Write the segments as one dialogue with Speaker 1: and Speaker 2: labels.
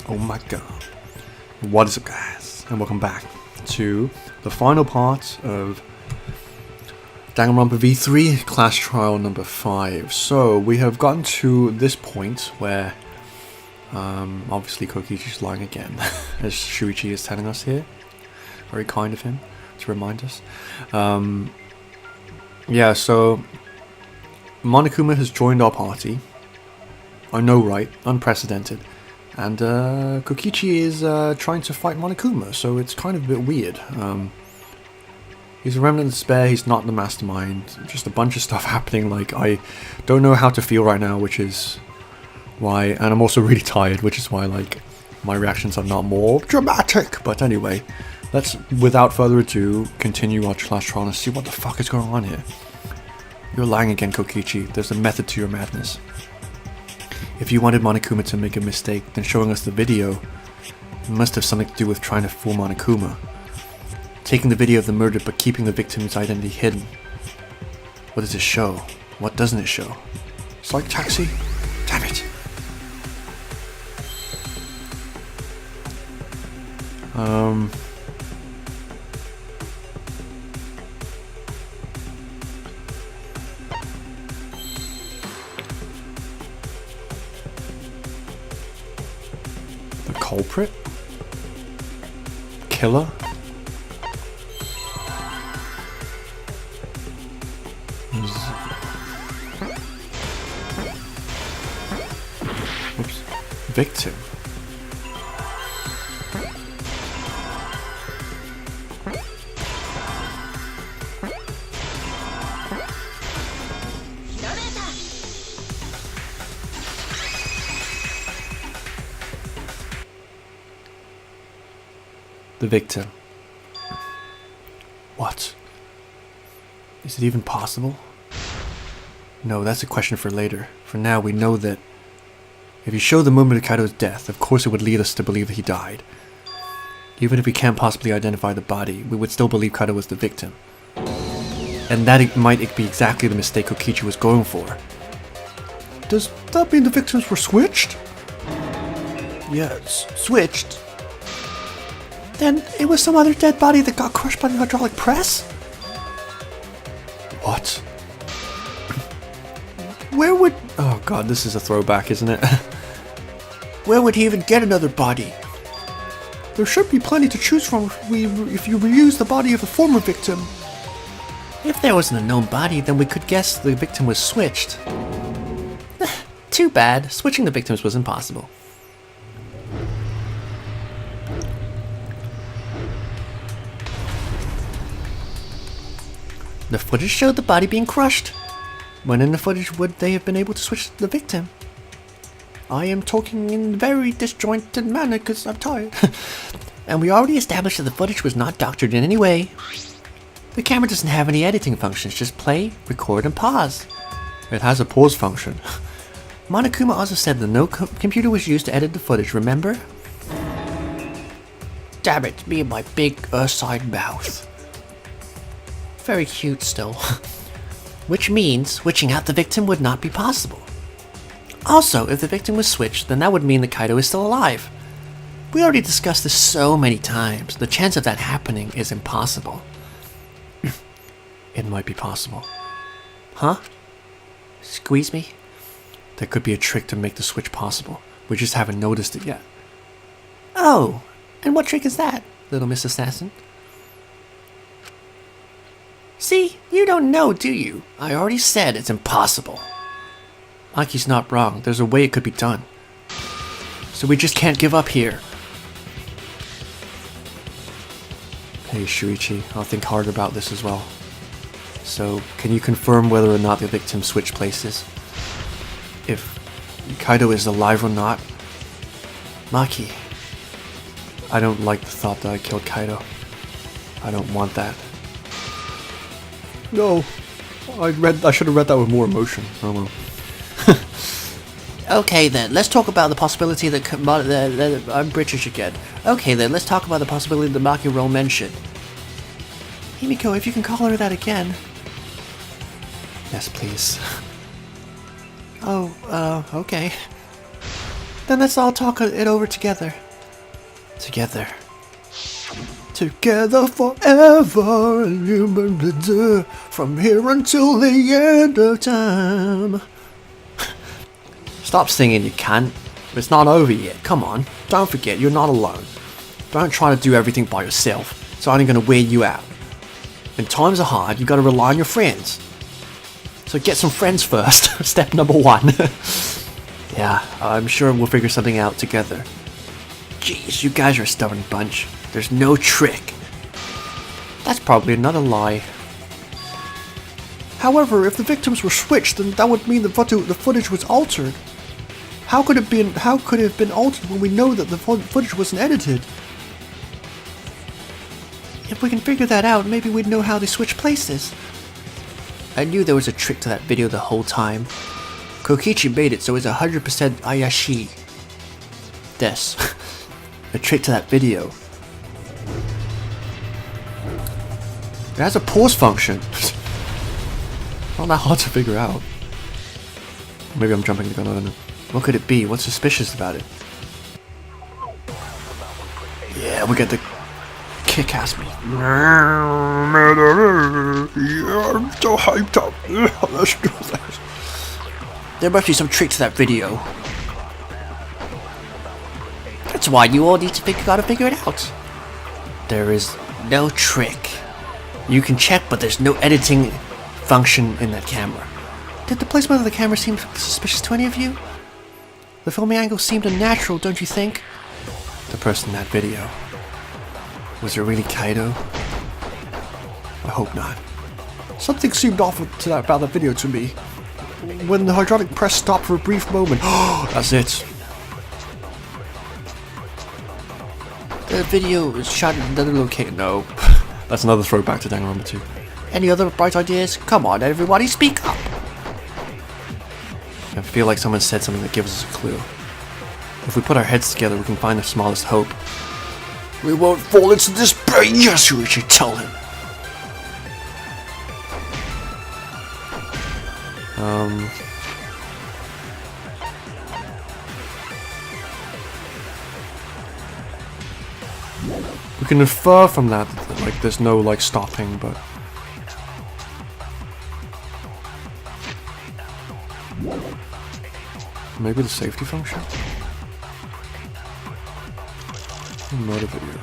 Speaker 1: Oh my god. What is up, guys? And welcome back to the final part of Danganronpa V3 Class Trial number 5. So, we have gotten to this point where obviously Kokichi's lying again, as Shuichi is telling us here. Very kind of him to remind us. Yeah, so Monokuma has joined our party. I know, right? Unprecedented. And Kokichi is trying to fight Monokuma, so it's kind of a bit weird. He's a remnant of despair, he's not the mastermind. Just a bunch of stuff happening, like, I don't know how to feel right now, which is why... And I'm also really tired, which is why, like, my reactions are not more dramatic. But anyway, let's, without further ado, continue our class trial and see what the fuck is going on here. You're lying again, Kokichi. There's a method to your madness. If you wanted Monokuma to make a mistake, then showing us the video must have something to do with trying to fool Monokuma. Taking the video of the murder but keeping the victim's identity hidden. What does it show? What doesn't it show? It's like Taxi? Damn it. The culprit? Killer? Oops. Victim. The victim. What? Is it even possible? No, that's a question for later. For now, we know that if you show the moment of Kaido's death, of course it would lead us to believe that he died. Even if we can't possibly identify the body, we would still believe Kaido was the victim. And that might be exactly the mistake Kokichi was going for. Does that mean the victims were switched? Yes, switched. Then it was some other dead body that got crushed by the hydraulic press? What? Where would... Oh god, this is a throwback, isn't it? Where would he even get another body? There should be plenty to choose from if you reuse the body of the former victim. If there wasn't a known body, then we could guess the victim was switched. Too bad. Switching the victims was impossible. The footage showed the body being crushed. When in the footage would they have been able to switch the victim? I am talking in a very disjointed manner because I'm tired. And we already established that the footage was not doctored in any way. The camera doesn't have any editing functions, just play, record, and pause. It has a pause function. Monokuma also said that no computer was used to edit the footage, remember? Damn it, me and my big Earthside mouth. Very cute still. Which means switching out the victim would not be possible. Also, if the victim was switched, then that would mean that Kaido is still alive. We already discussed this so many times. The chance of that happening is impossible. It might be possible. Huh? Squeeze me? There could be a trick to make the switch possible. We just haven't noticed it yet. Oh, and what trick is that, little Miss Assassin? See, you don't know, do you? I already said it's impossible. Aki's not wrong. There's a way it could be done. So we just can't give up here. Hey, Shuichi, I'll think hard about this as well. So, can you confirm whether or not the victim switched places? If Kaido is alive or not? Maki, I don't like the thought that I killed Kaido. I don't want that. No, I should have read that with more emotion. Oh well. Okay then, let's talk about the possibility that I'm British again. Okay then, let's talk about the possibility that Maki role mentioned. Himiko, if you can call her that again. Yes, please. Oh, okay. Then let's all talk it over together. Together. Together forever, from here until the end of time. Stop singing, you cunt. It's not over yet. Come on. Don't forget, you're not alone. Don't try to do everything by yourself. It's only going to wear you out. When times are hard, you got to rely on your friends. So get some friends first. Step number 1. Yeah, I'm sure we'll figure something out together. Jeez, you guys are a stubborn bunch. There's no trick. That's probably another lie. However, if the victims were switched, then that would mean the footage was altered. How could it have been altered when we know that the footage wasn't edited? If we can figure that out, maybe we'd know how they switched places. I knew there was a trick to that video the whole time. Kokichi made it so it's 100% Ayashi. Des. A trick to that video. It has a pause function. Not that hard to figure out. Maybe I'm jumping the gun, I don't know. What could it be? What's suspicious about it? Yeah, we get the kick-ass me. Yeah, I'm so hyped up. Let's do this. There must be some trick to that video. That's why you all need to figure it out. There is no trick. You can check, but there's no editing function in that camera. Did the placement of the camera seem suspicious to any of you? The filming angle seemed unnatural, don't you think? The person in that video. Was it really Kaido? I hope not. Something seemed off about that video to me. When the hydraulic press stopped for a brief moment. That's it. The video was shot in another location. No. That's another throwback to Danganronpa 2. Any other bright ideas? Come on, everybody, speak up! I feel like someone said something that gives us a clue. If we put our heads together, we can find the smallest hope. We won't fall into this pit. Yes, we should tell him. We can infer from that, like, there's no, like, stopping, but... Maybe the safety function? Motor video.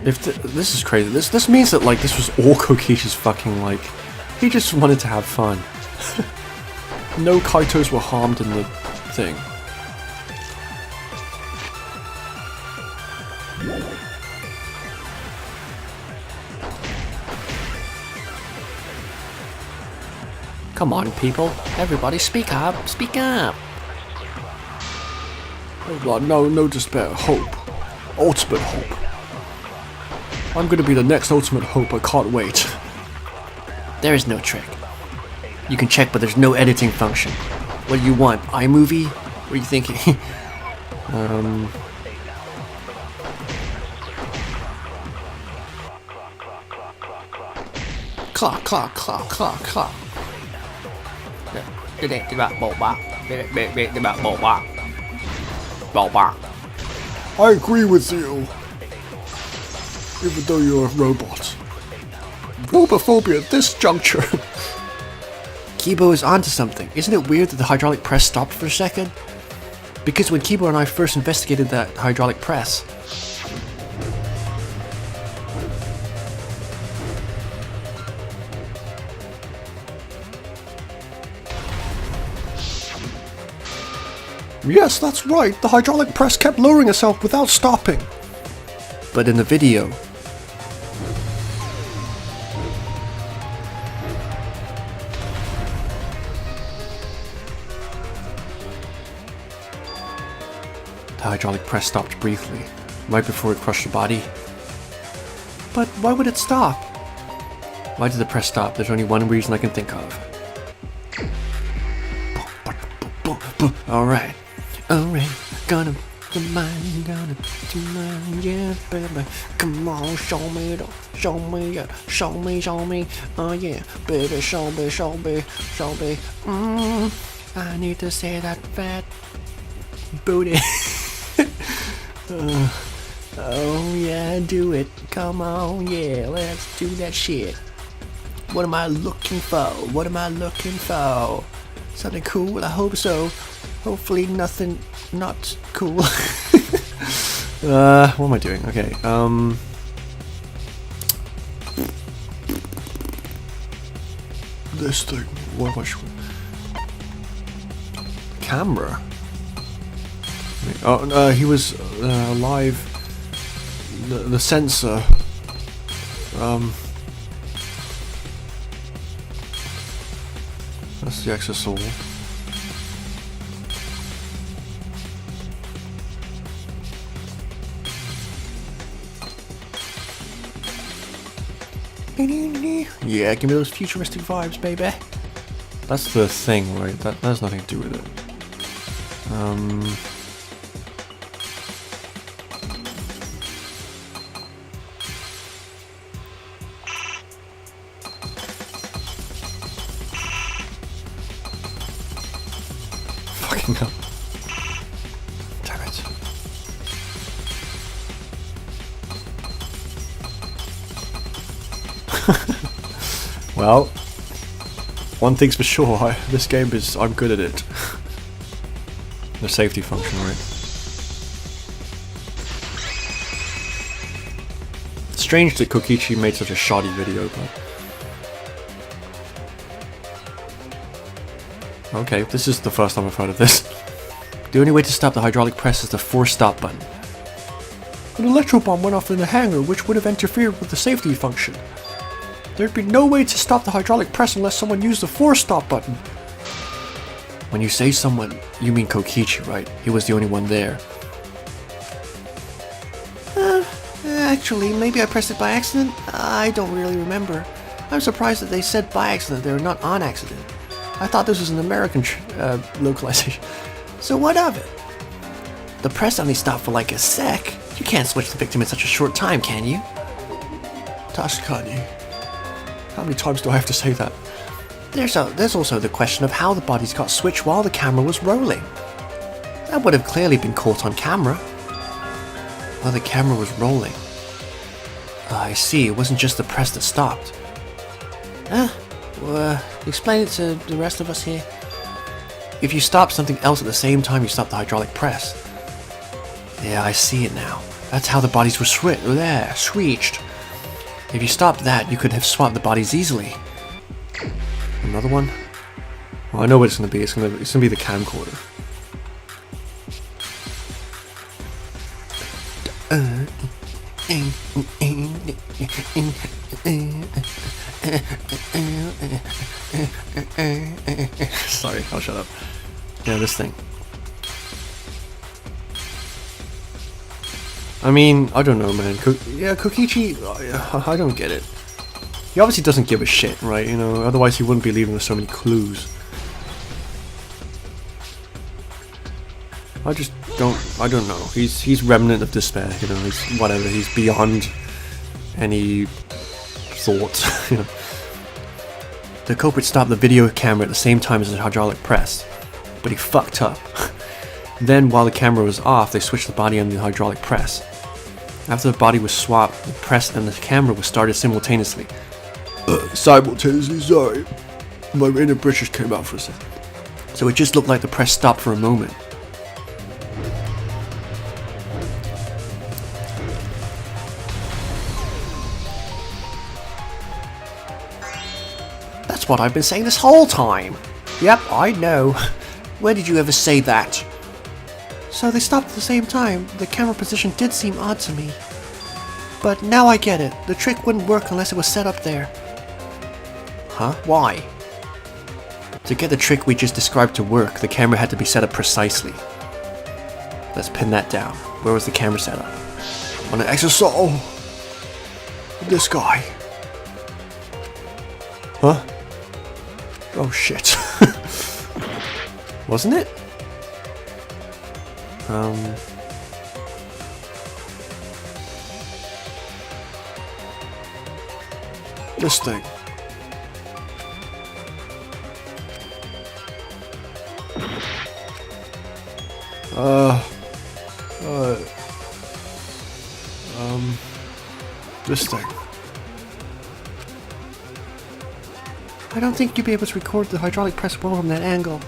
Speaker 1: If this is crazy. This means that, like, this was all Kokichi's fucking, like... He just wanted to have fun. No Kaitos were harmed in the thing. Come on, people. Everybody speak up. Speak up. Oh, no despair. Hope. Ultimate hope. I'm gonna be the next ultimate hope. I can't wait. There is no trick. You can check, but there's no editing function. What do you want? iMovie? What are you thinking? Clock, clock, clock, clock, clock. I agree with you. Even though you're a robot. Robophobia at this juncture. Kibo is onto something. Isn't it weird that the hydraulic press stopped for a second? Because when Kibo and I first investigated that hydraulic press... Yes, that's right. The hydraulic press kept lowering itself without stopping. But in the video... The hydraulic press stopped briefly, right before it crushed the body. But why would it stop? Why did the press stop? There's only one reason I can think of. Alright, gonna the mine, gonna do mine, yeah, baby. Come on, show me it, show me it, show me. Oh yeah, baby, show me. I need to see that fat booty. Oh yeah, do it. Come on, yeah, let's do that shit. What am I looking for? Something cool? I hope so. Hopefully nothing not cool. What am I doing? Okay, this thing. What am I showing? Camera? Oh, he was alive. The sensor. That's the exosoul. Yeah, give me those futuristic vibes, baby. That's the thing, right? That has nothing to do with it. Fucking hell. Damn it. Well, one thing's for sure, this game is, I'm good at it. The safety function, right? It's strange that Kokichi made such a shoddy video, but... Okay, this is the first time I've heard of this. The only way to stop the hydraulic press is the force stop button. An electro bomb went off in the hangar, which would have interfered with the safety function. There'd be no way to stop the hydraulic press unless someone used the force stop button. When you say someone, you mean Kokichi, right? He was the only one there. Actually, maybe I pressed it by accident? I don't really remember. I'm surprised that they said by accident, they were not on accident. I thought this was an American localization. So what of it? The press only stopped for like a sec. You can't switch the victim in such a short time, can you? Tashikani. How many times do I have to say that? There's also the question of how the bodies got switched while the camera was rolling. That would have clearly been caught on camera. Well, the camera was rolling. I see, it wasn't just the press that stopped. Explain it to the rest of us here. If you stop something else at the same time you stop the hydraulic press. Yeah, I see it now. That's how the bodies were switched. If you stopped that, you could have swapped the bodies easily. Another one? Well, I know what it's gonna be. It's gonna be the camcorder. Sorry, I'll shut up. Yeah, this thing. I mean, I don't know, man. Kokichi, I don't get it. He obviously doesn't give a shit, right? You know, otherwise he wouldn't be leaving us so many clues. I don't know. He's remnant of despair, you know, he's whatever, he's beyond any thought, you know. The culprit stopped the video camera at the same time as the hydraulic press, but he fucked up. Then, while the camera was off, they switched the body on the hydraulic press. After the body was swapped, the press and the camera was started simultaneously. Simultaneously, sorry. My inner British came out for a second. So it just looked like the press stopped for a moment. That's what I've been saying this whole time. Yep, I know. Where did you ever say that? So they stopped at the same time. The camera position did seem odd to me. But now I get it. The trick wouldn't work unless it was set up there. Huh? Why? To get the trick we just described to work, the camera had to be set up precisely. Let's pin that down. Where was the camera set up? On an exosoul. This guy. Huh? Oh shit. Wasn't it? This thing. This thing.
Speaker 2: I don't think you'd be able to record the hydraulic press well from that angle.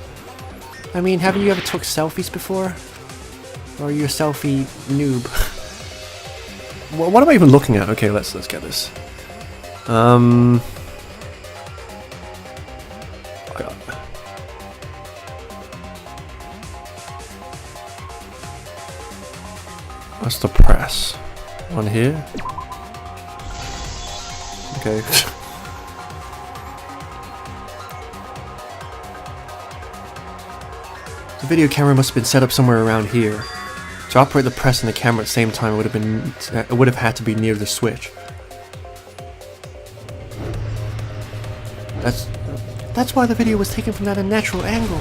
Speaker 2: I mean, haven't you ever took selfies before? Or are you a selfie noob?
Speaker 1: Well, what am I even looking at? Okay, let's get this. That's the press. On here. Okay. The video camera must have been set up somewhere around here. To operate the press and the camera at the same time, it would have had to be near the switch.
Speaker 2: That's why the video was taken from that unnatural angle.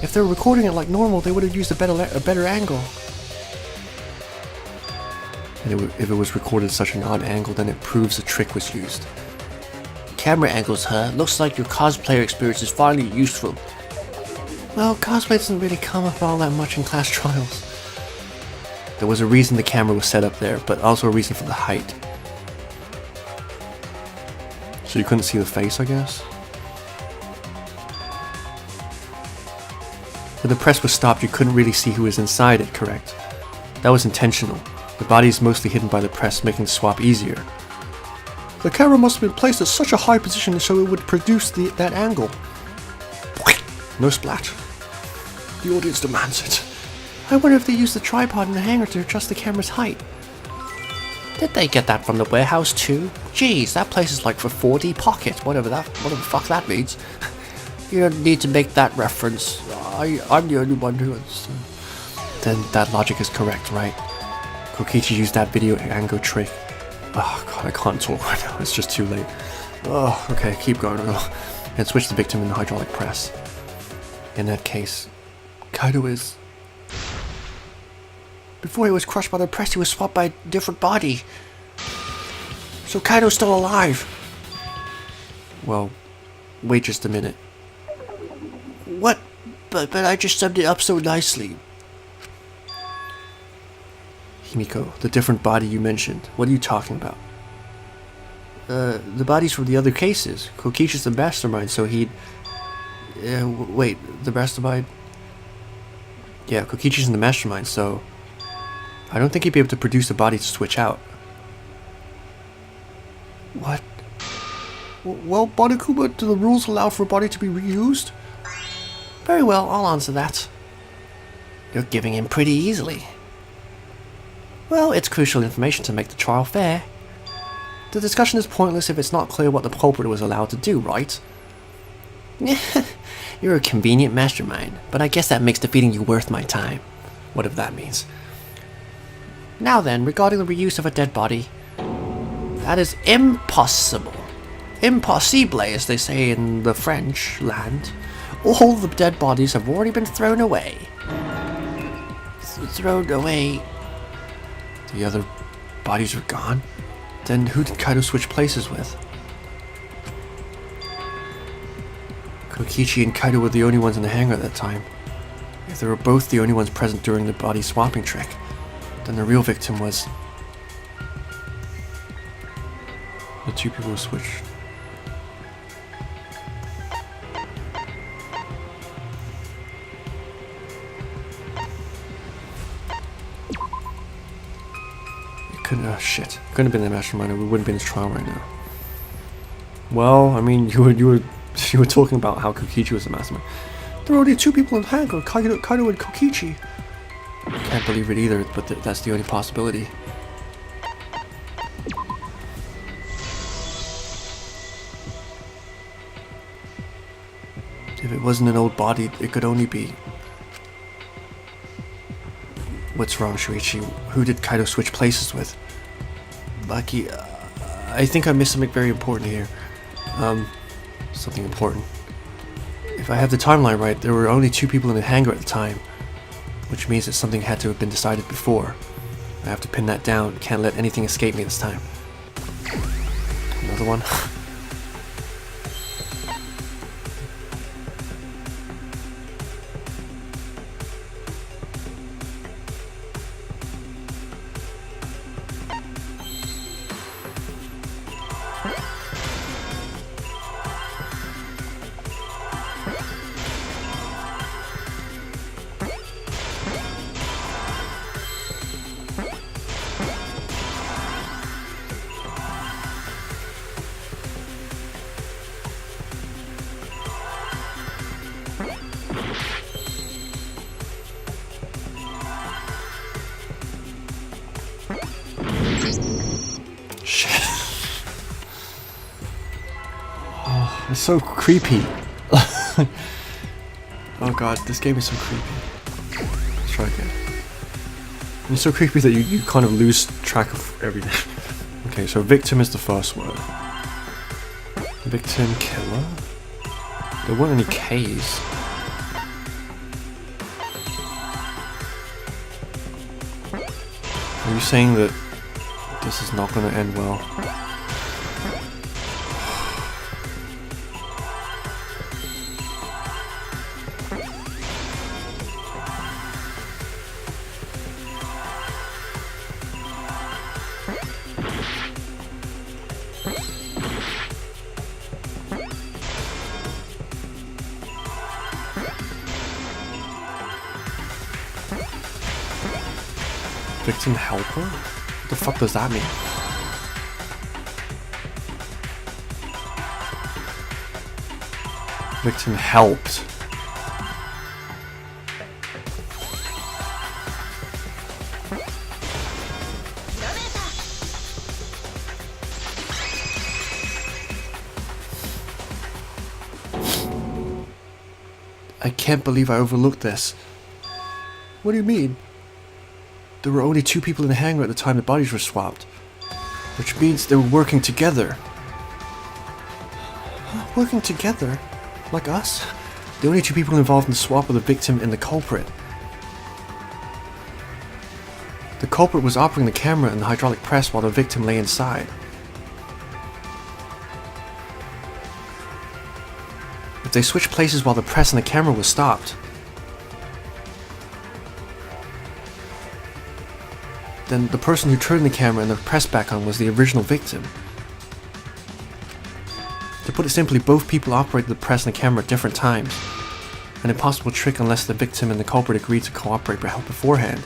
Speaker 2: If they were recording it like normal, they would have used a better angle.
Speaker 1: And if it was recorded at such an odd angle, then it proves a trick was used.
Speaker 3: Camera angles, huh? Looks like your cosplayer experience is finally useful.
Speaker 2: Well, cosplay doesn't really come up all that much in class trials.
Speaker 1: There was a reason the camera was set up there, but also a reason for the height. So you couldn't see the face, I guess? When the press was stopped, you couldn't really see who was inside it, correct? That was intentional. The body is mostly hidden by the press, making the swap easier. The camera must have been placed at such a high position so it would produce that angle. No splat. The audience demands it.
Speaker 2: I wonder if they used the tripod in the hangar to adjust the camera's height.
Speaker 3: Did they get that from the warehouse too? Jeez, that place is like for 4D pocket, whatever the fuck that means. You don't need to make that reference. I'm the only one who understands.
Speaker 1: Then that logic is correct, right? Kokichi used that video angle trick. Oh god, I can't talk right now, it's just too late. Oh, okay, keep going. And switch the victim in the hydraulic press. In that case, Kaido is...
Speaker 2: Before he was crushed by the press, he was swapped by a different body. So Kaido's still alive.
Speaker 1: Well, wait just a minute.
Speaker 2: What? But I just summed it up so nicely.
Speaker 1: Himiko, the different body you mentioned, what are you talking about? The bodies from the other cases. Kokichi's the mastermind, so he'd... wait, the mastermind? Yeah, Kokichi's in the mastermind, so... I don't think he'd be able to produce a body to switch out.
Speaker 2: What?
Speaker 1: Well, Monokuma, do the rules allow for a body to be reused?
Speaker 2: Very well, I'll answer that.
Speaker 3: You're giving in pretty easily.
Speaker 2: Well, it's crucial information to make the trial fair.
Speaker 1: The discussion is pointless if it's not clear what the culprit was allowed to do, right?
Speaker 3: You're a convenient mastermind, but I guess that makes defeating you worth my time.
Speaker 1: Whatever that means.
Speaker 2: Now then, regarding the reuse of a dead body, that is impossible. Impossible, as they say in the French land. All the dead bodies have already been thrown away.
Speaker 3: Thrown away?
Speaker 1: The other bodies are gone? Then who did Kaido switch places with? Kokichi and Kaido were the only ones in the hangar at that time. If they were both the only ones present during the body swapping trick, then the real victim was... the two people who switched. Shit. Couldn't have been the mastermind, or we wouldn't be in this trial right now. Well, I mean, you were talking about how Kokichi was the mastermind. There are only two people in the hangar, Kaido and Kokichi. I can't believe it either, but that's the only possibility. If it wasn't an old body, it could only be... What's wrong, Shuichi? Who did Kaido switch places with? Baki, I think I missed something very important here. Something important. If I have the timeline right, there were only two people in the hangar at the time, which means that something had to have been decided before. I have to pin that down. Can't let anything escape me this time. Another one. It's so creepy. Oh god, this game is so creepy. Let's try again. It's so creepy that you kind of lose track of everything. Okay, so victim is the first word. Victim, killer? There weren't any K's. Are you saying that this is not going to end well? Victim helper? What the fuck does that mean? Victim helped. I can't believe I overlooked this. What do you mean? There were only 2 people in the hangar at the time the bodies were swapped. Which means they were working together. Working together? Like us? The only 2 people involved in the swap were the victim and the culprit. The culprit was operating the camera and the hydraulic press while the victim lay inside. If they switched places while the press and the camera was stopped, then the person who turned the camera and the press back on was the original victim. To put it simply, both people operated the press and the camera at different times. An impossible trick unless the victim and the culprit agreed to cooperate for help beforehand.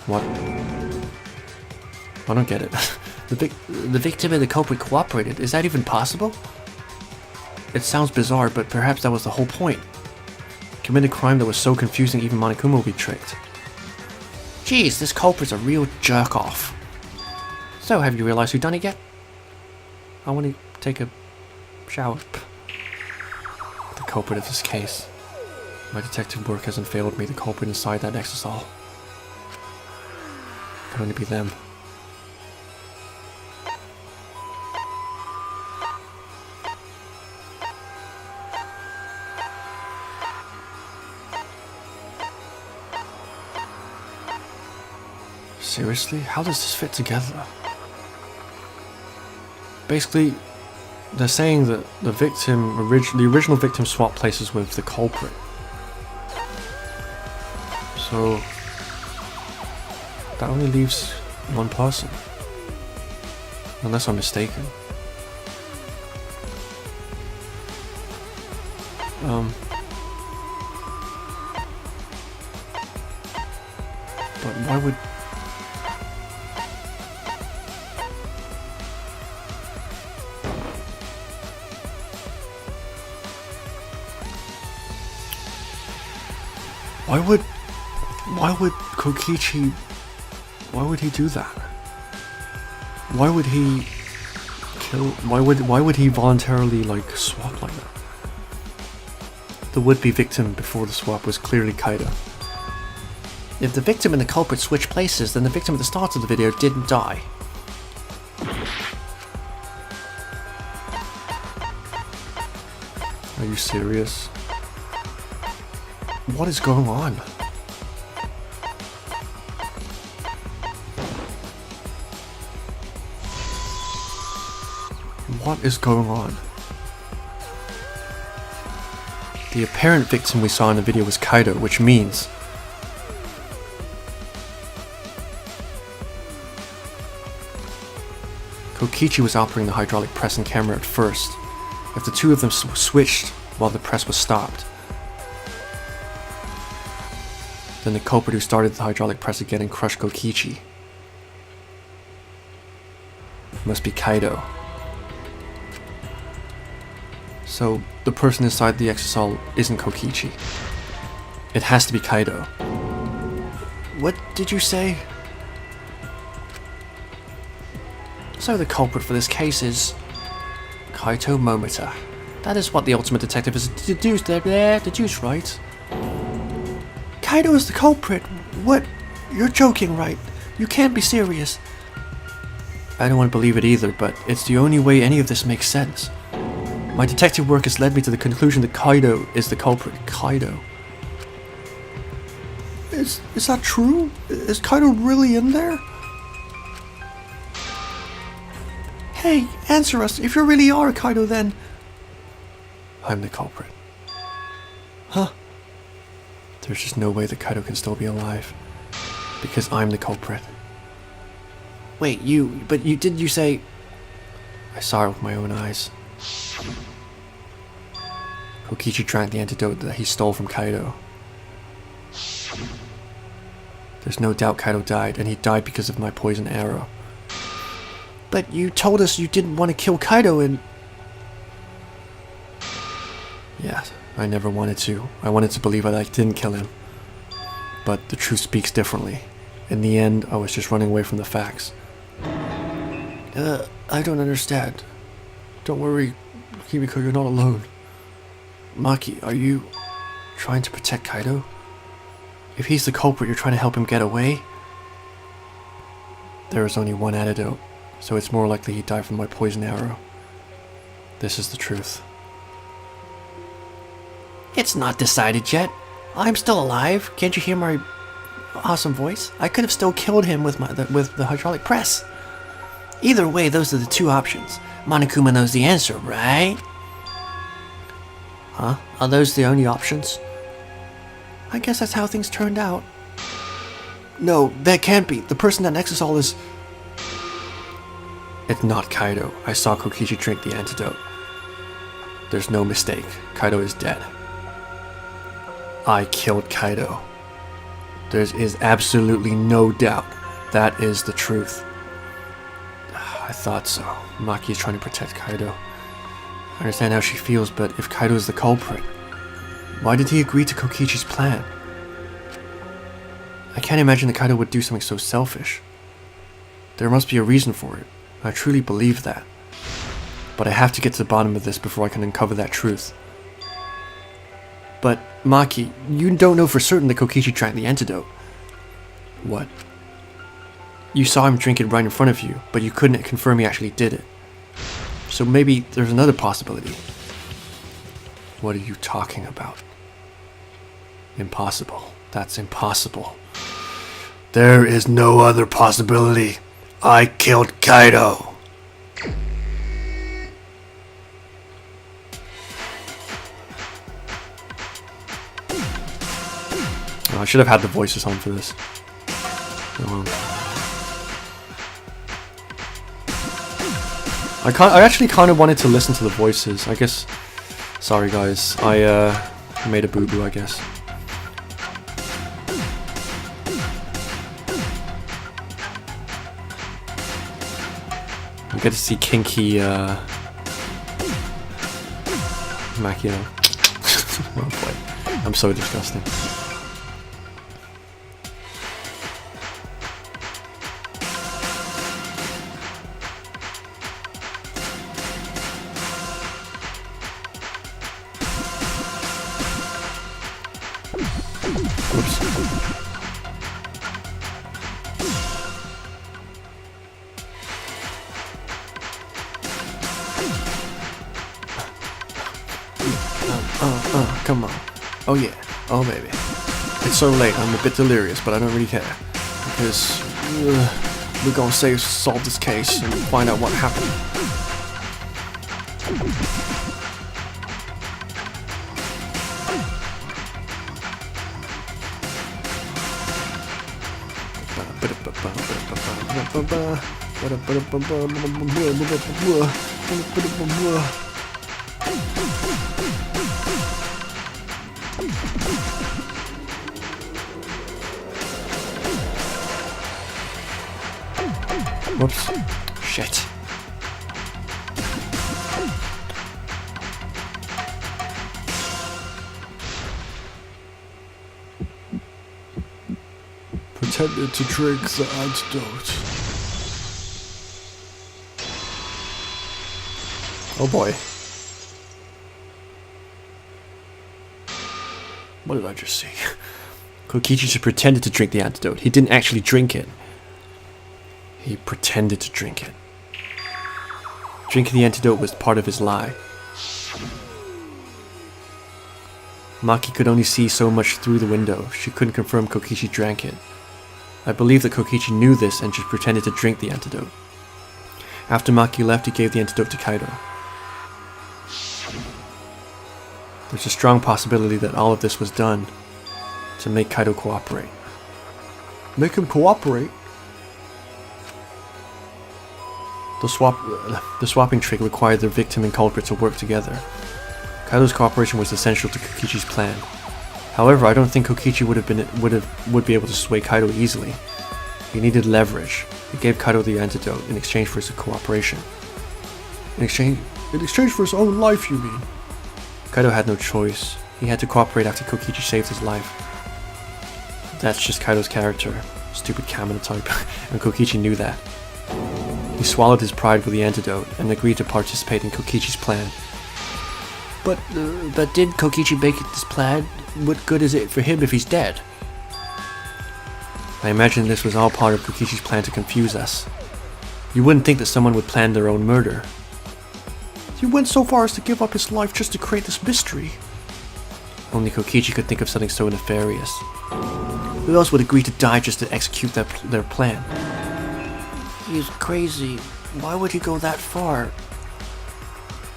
Speaker 1: What? I don't get it.
Speaker 2: The victim and the culprit cooperated. Is that even possible?
Speaker 1: It sounds bizarre, but perhaps that was the whole point. Commit a crime that was so confusing even Monokuma would be tricked.
Speaker 2: Jeez, this culprit's a real jerk-off. So, have you realized who done it yet?
Speaker 1: I want to take a shower. The culprit of this case. My detective work hasn't failed me. The culprit inside that exosol. Could only be them. Seriously? How does this fit together? Basically, they're saying that the victim, the original victim swapped places with the culprit. So, that only leaves one person. Unless I'm mistaken. But why would... Why would Kokichi... Why would he do that? Why would he kill... Why would he voluntarily, like, swap like that? The would-be victim before the swap was clearly Kaido.
Speaker 2: If the victim and the culprit switched places, then the victim at the start of the video didn't die.
Speaker 1: Are you serious? What is going on? What is going on? The apparent victim we saw in the video was Kaido, which means Kokichi was operating the hydraulic press and camera at first. If the 2 of them switched while the press was stopped, then the culprit who started the hydraulic press again and crushed Kokichi must be Kaido. So, the person inside the exosol isn't Kokichi. It has to be Kaido.
Speaker 2: What did you say? So the culprit for this case is
Speaker 3: Kaito Momota. That is what the ultimate detective has deduced, right?
Speaker 2: Kaido is the culprit. What? You're joking, right? You can't be serious.
Speaker 3: I don't want to believe it either, but it's the only way any of this makes sense. My detective work has led me to the conclusion that Kaido is the culprit. Kaido.
Speaker 1: Is that true? Is Kaido really in there?
Speaker 2: Hey, answer us. If you really are Kaido, then...
Speaker 3: I'm the culprit. Huh? There's just no way that Kaido can still be alive. Because I'm the culprit.
Speaker 2: Wait, did you say...
Speaker 3: I saw it with my own eyes. Kokichi drank the antidote that he stole from Kaido. There's no doubt Kaido died, and he died because of my poison arrow.
Speaker 2: But you told us you didn't want to kill Kaido and...
Speaker 3: Yes, I never wanted to. I wanted to believe that I didn't kill him. But the truth speaks differently. In the end, I was just running away from the facts.
Speaker 2: I don't understand.
Speaker 3: Don't worry, Kimiko, you're not alone. Maki, are you trying to protect Kaido? If he's the culprit, you're trying to help him get away? There is only one antidote, so it's more likely he died from my poison arrow. This is the truth.
Speaker 2: It's not decided yet. I'm still alive. Can't you hear my awesome voice? I could have still killed him with the hydraulic press. Either way, those are the two options. Monokuma knows the answer, right?
Speaker 3: Huh? Are those the only options?
Speaker 2: I guess that's how things turned out. No, that can't be. The person that nexus all is...
Speaker 3: It's not Kaido. I saw Kokichi drink the antidote. There's no mistake. Kaido is dead. I killed Kaido. There is absolutely no doubt. That is the truth. I thought so. Maki is trying to protect Kaido. I understand how she feels, but if Kaido is the culprit, why did he agree to Kokichi's plan? I can't imagine that Kaido would do something so selfish. There must be a reason for it. I truly believe that. But I have to get to the bottom of this before I can uncover that truth. But, Maki, you don't know for certain that Kokichi drank the antidote. What? You saw him drink it right in front of you, but you couldn't confirm he actually did it. So maybe there's another possibility. What are you talking about? Impossible. That's impossible. There is no other possibility. I killed Kaido. Oh, I should have had the voices on for this. I actually kind of wanted to listen to the voices. I guess. Sorry guys, I made a boo-boo, I guess. I get to see kinky Makio. Well played. I'm so disgusting. Come on. Oh yeah. Oh baby. It's so late. I'm a bit delirious, but I don't really care. Because we're gonna solve this case and find out what happened. Whoops. Shit. Pretended to drink the antidote.
Speaker 1: Oh boy. What did I just see? Kokichi just pretended to drink the antidote. He didn't actually drink it. He pretended to drink it. Drinking the antidote was part of his lie. Maki could only see so much through the window. She couldn't confirm Kokichi drank it. I believe that Kokichi knew this and just pretended to drink the antidote. After Maki left, he gave the antidote to Kaido. There's a strong possibility that all of this was done to make Kaido cooperate. Make him cooperate? The swapping trick required the victim and culprit to work together. Kaido's cooperation was essential to Kokichi's plan. However, I don't think Kokichi would be able to sway Kaido easily. He needed leverage. He gave Kaido the antidote in exchange for his cooperation. In exchange for his own life, you mean? Kaido had no choice. He had to cooperate after Kokichi saved his life. That's just Kaido's character. Stupid Kamina type. And Kokichi knew that. He swallowed his pride with the antidote and agreed to participate in Kokichi's plan.
Speaker 3: But did Kokichi make this plan? What good is it for him if he's dead?
Speaker 1: I imagine this was all part of Kokichi's plan to confuse us. You wouldn't think that someone would plan their own murder.
Speaker 2: He went so far as to give up his life just to create this mystery.
Speaker 1: Only Kokichi could think of something so nefarious.
Speaker 2: Who else would agree to die just to execute their plan?
Speaker 3: He's crazy. Why would he go that far?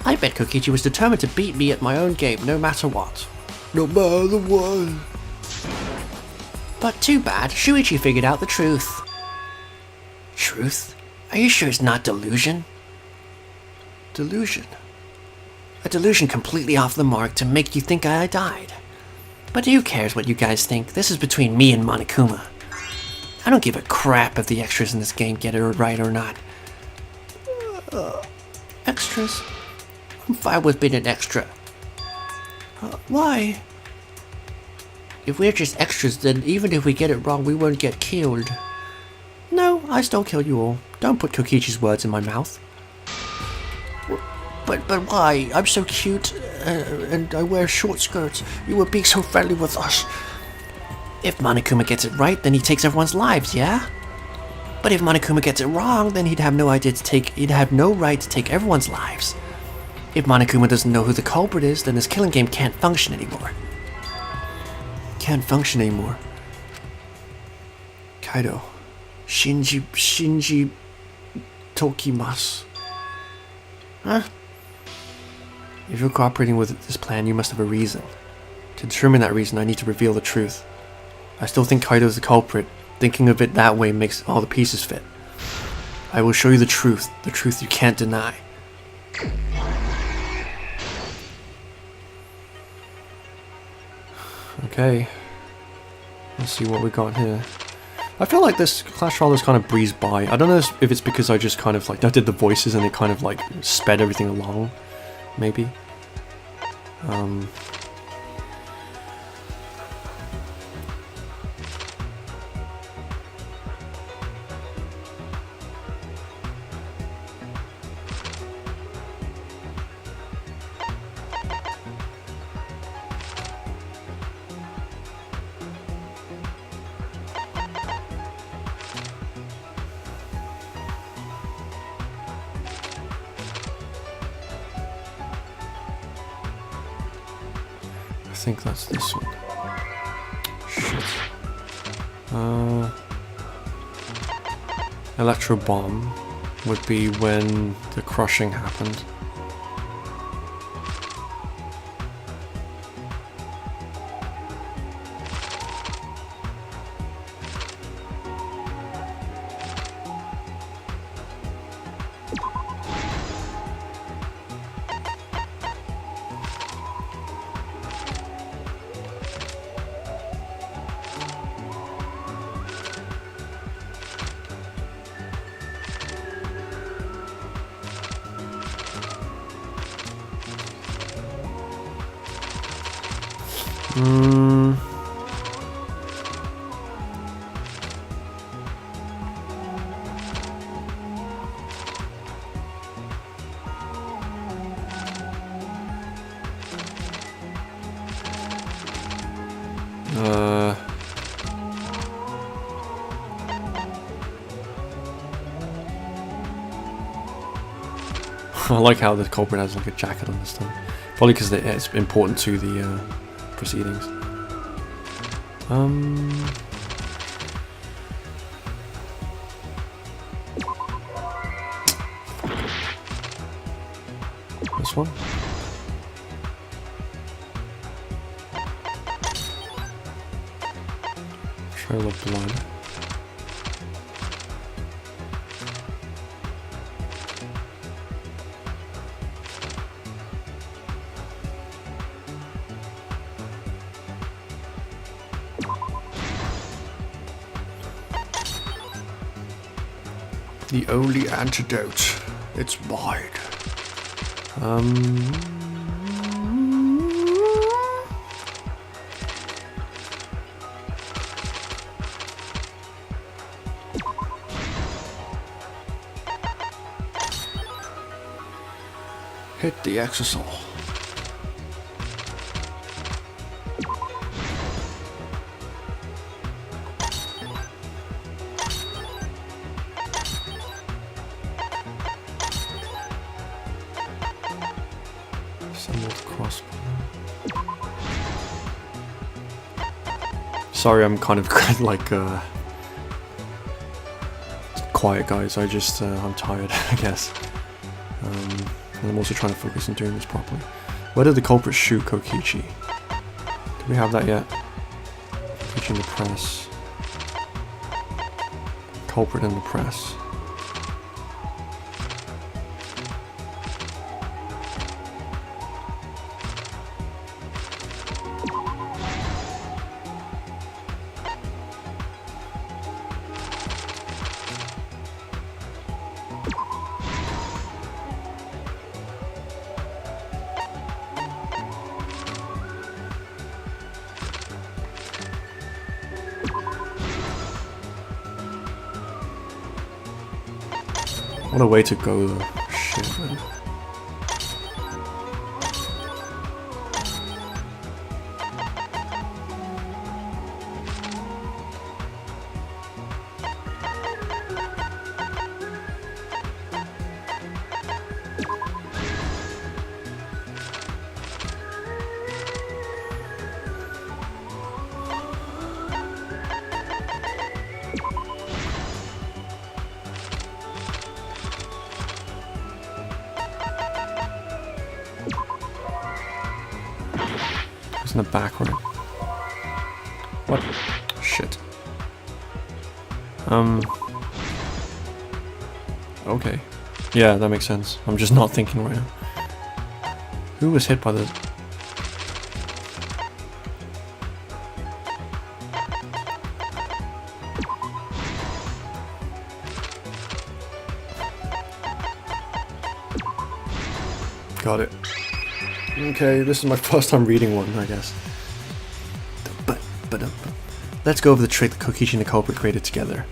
Speaker 3: I bet Kokichi was determined to beat me at my own game, no matter what.
Speaker 1: No matter what.
Speaker 3: But too bad, Shuichi figured out the truth. Truth? Are you sure it's not delusion?
Speaker 2: Delusion?
Speaker 3: A delusion completely off the mark to make you think I died. But who cares what you guys think? This is between me and Monokuma. I don't give a crap if the extras in this game get it right or not.
Speaker 2: Extras?
Speaker 3: I'm fine with being an extra.
Speaker 2: Why?
Speaker 3: If we're just extras, then even if we get it wrong, we won't get killed.
Speaker 2: No, I still kill you all. Don't put Kokichi's words in my mouth.
Speaker 3: But why? I'm so cute, and I wear short skirts. You were being so friendly with us. If Monokuma gets it right, then he takes everyone's lives, yeah? But if Monokuma gets it wrong, then he'd have no right to take everyone's lives. If Monokuma doesn't know who the culprit is, then this killing game can't function anymore.
Speaker 1: Can't function anymore. Kaido. Shinji Tokimasu.
Speaker 3: Huh?
Speaker 1: If you're cooperating with this plan, you must have a reason. To determine that reason, I need to reveal the truth. I still think Kaido is the culprit. Thinking of it that way makes all the pieces fit. I will show you the truth you can't deny. Okay. Let's see what we got here. I feel like this Clash Royale is kind of breezed by. I don't know if it's because I just kind of like, I did the voices and it kind of like sped everything along. Maybe. I think that's this one. Shit. Electro Bomb would be when the crushing happened. I like how the culprit has like a jacket on this time. Probably because it's important to the proceedings. This one? Trail of blood. The only antidote. It's mine. Hit the exisal. Sorry, I'm kind of like quiet, guys. I'm tired, I guess. And I'm also trying to focus on doing this properly. Where did the culprit shoot Kokichi? Do we have that yet? Kokichi in the press. Culprit in the press. What a way to go though. Shit, man. In the back, right? What? Shit. Okay. Yeah, that makes sense. I'm just not thinking right now. Who was hit by the... Got it. Okay, this is my first time reading one, I guess. Let's go over the trick that Kokichi and the culprit created together.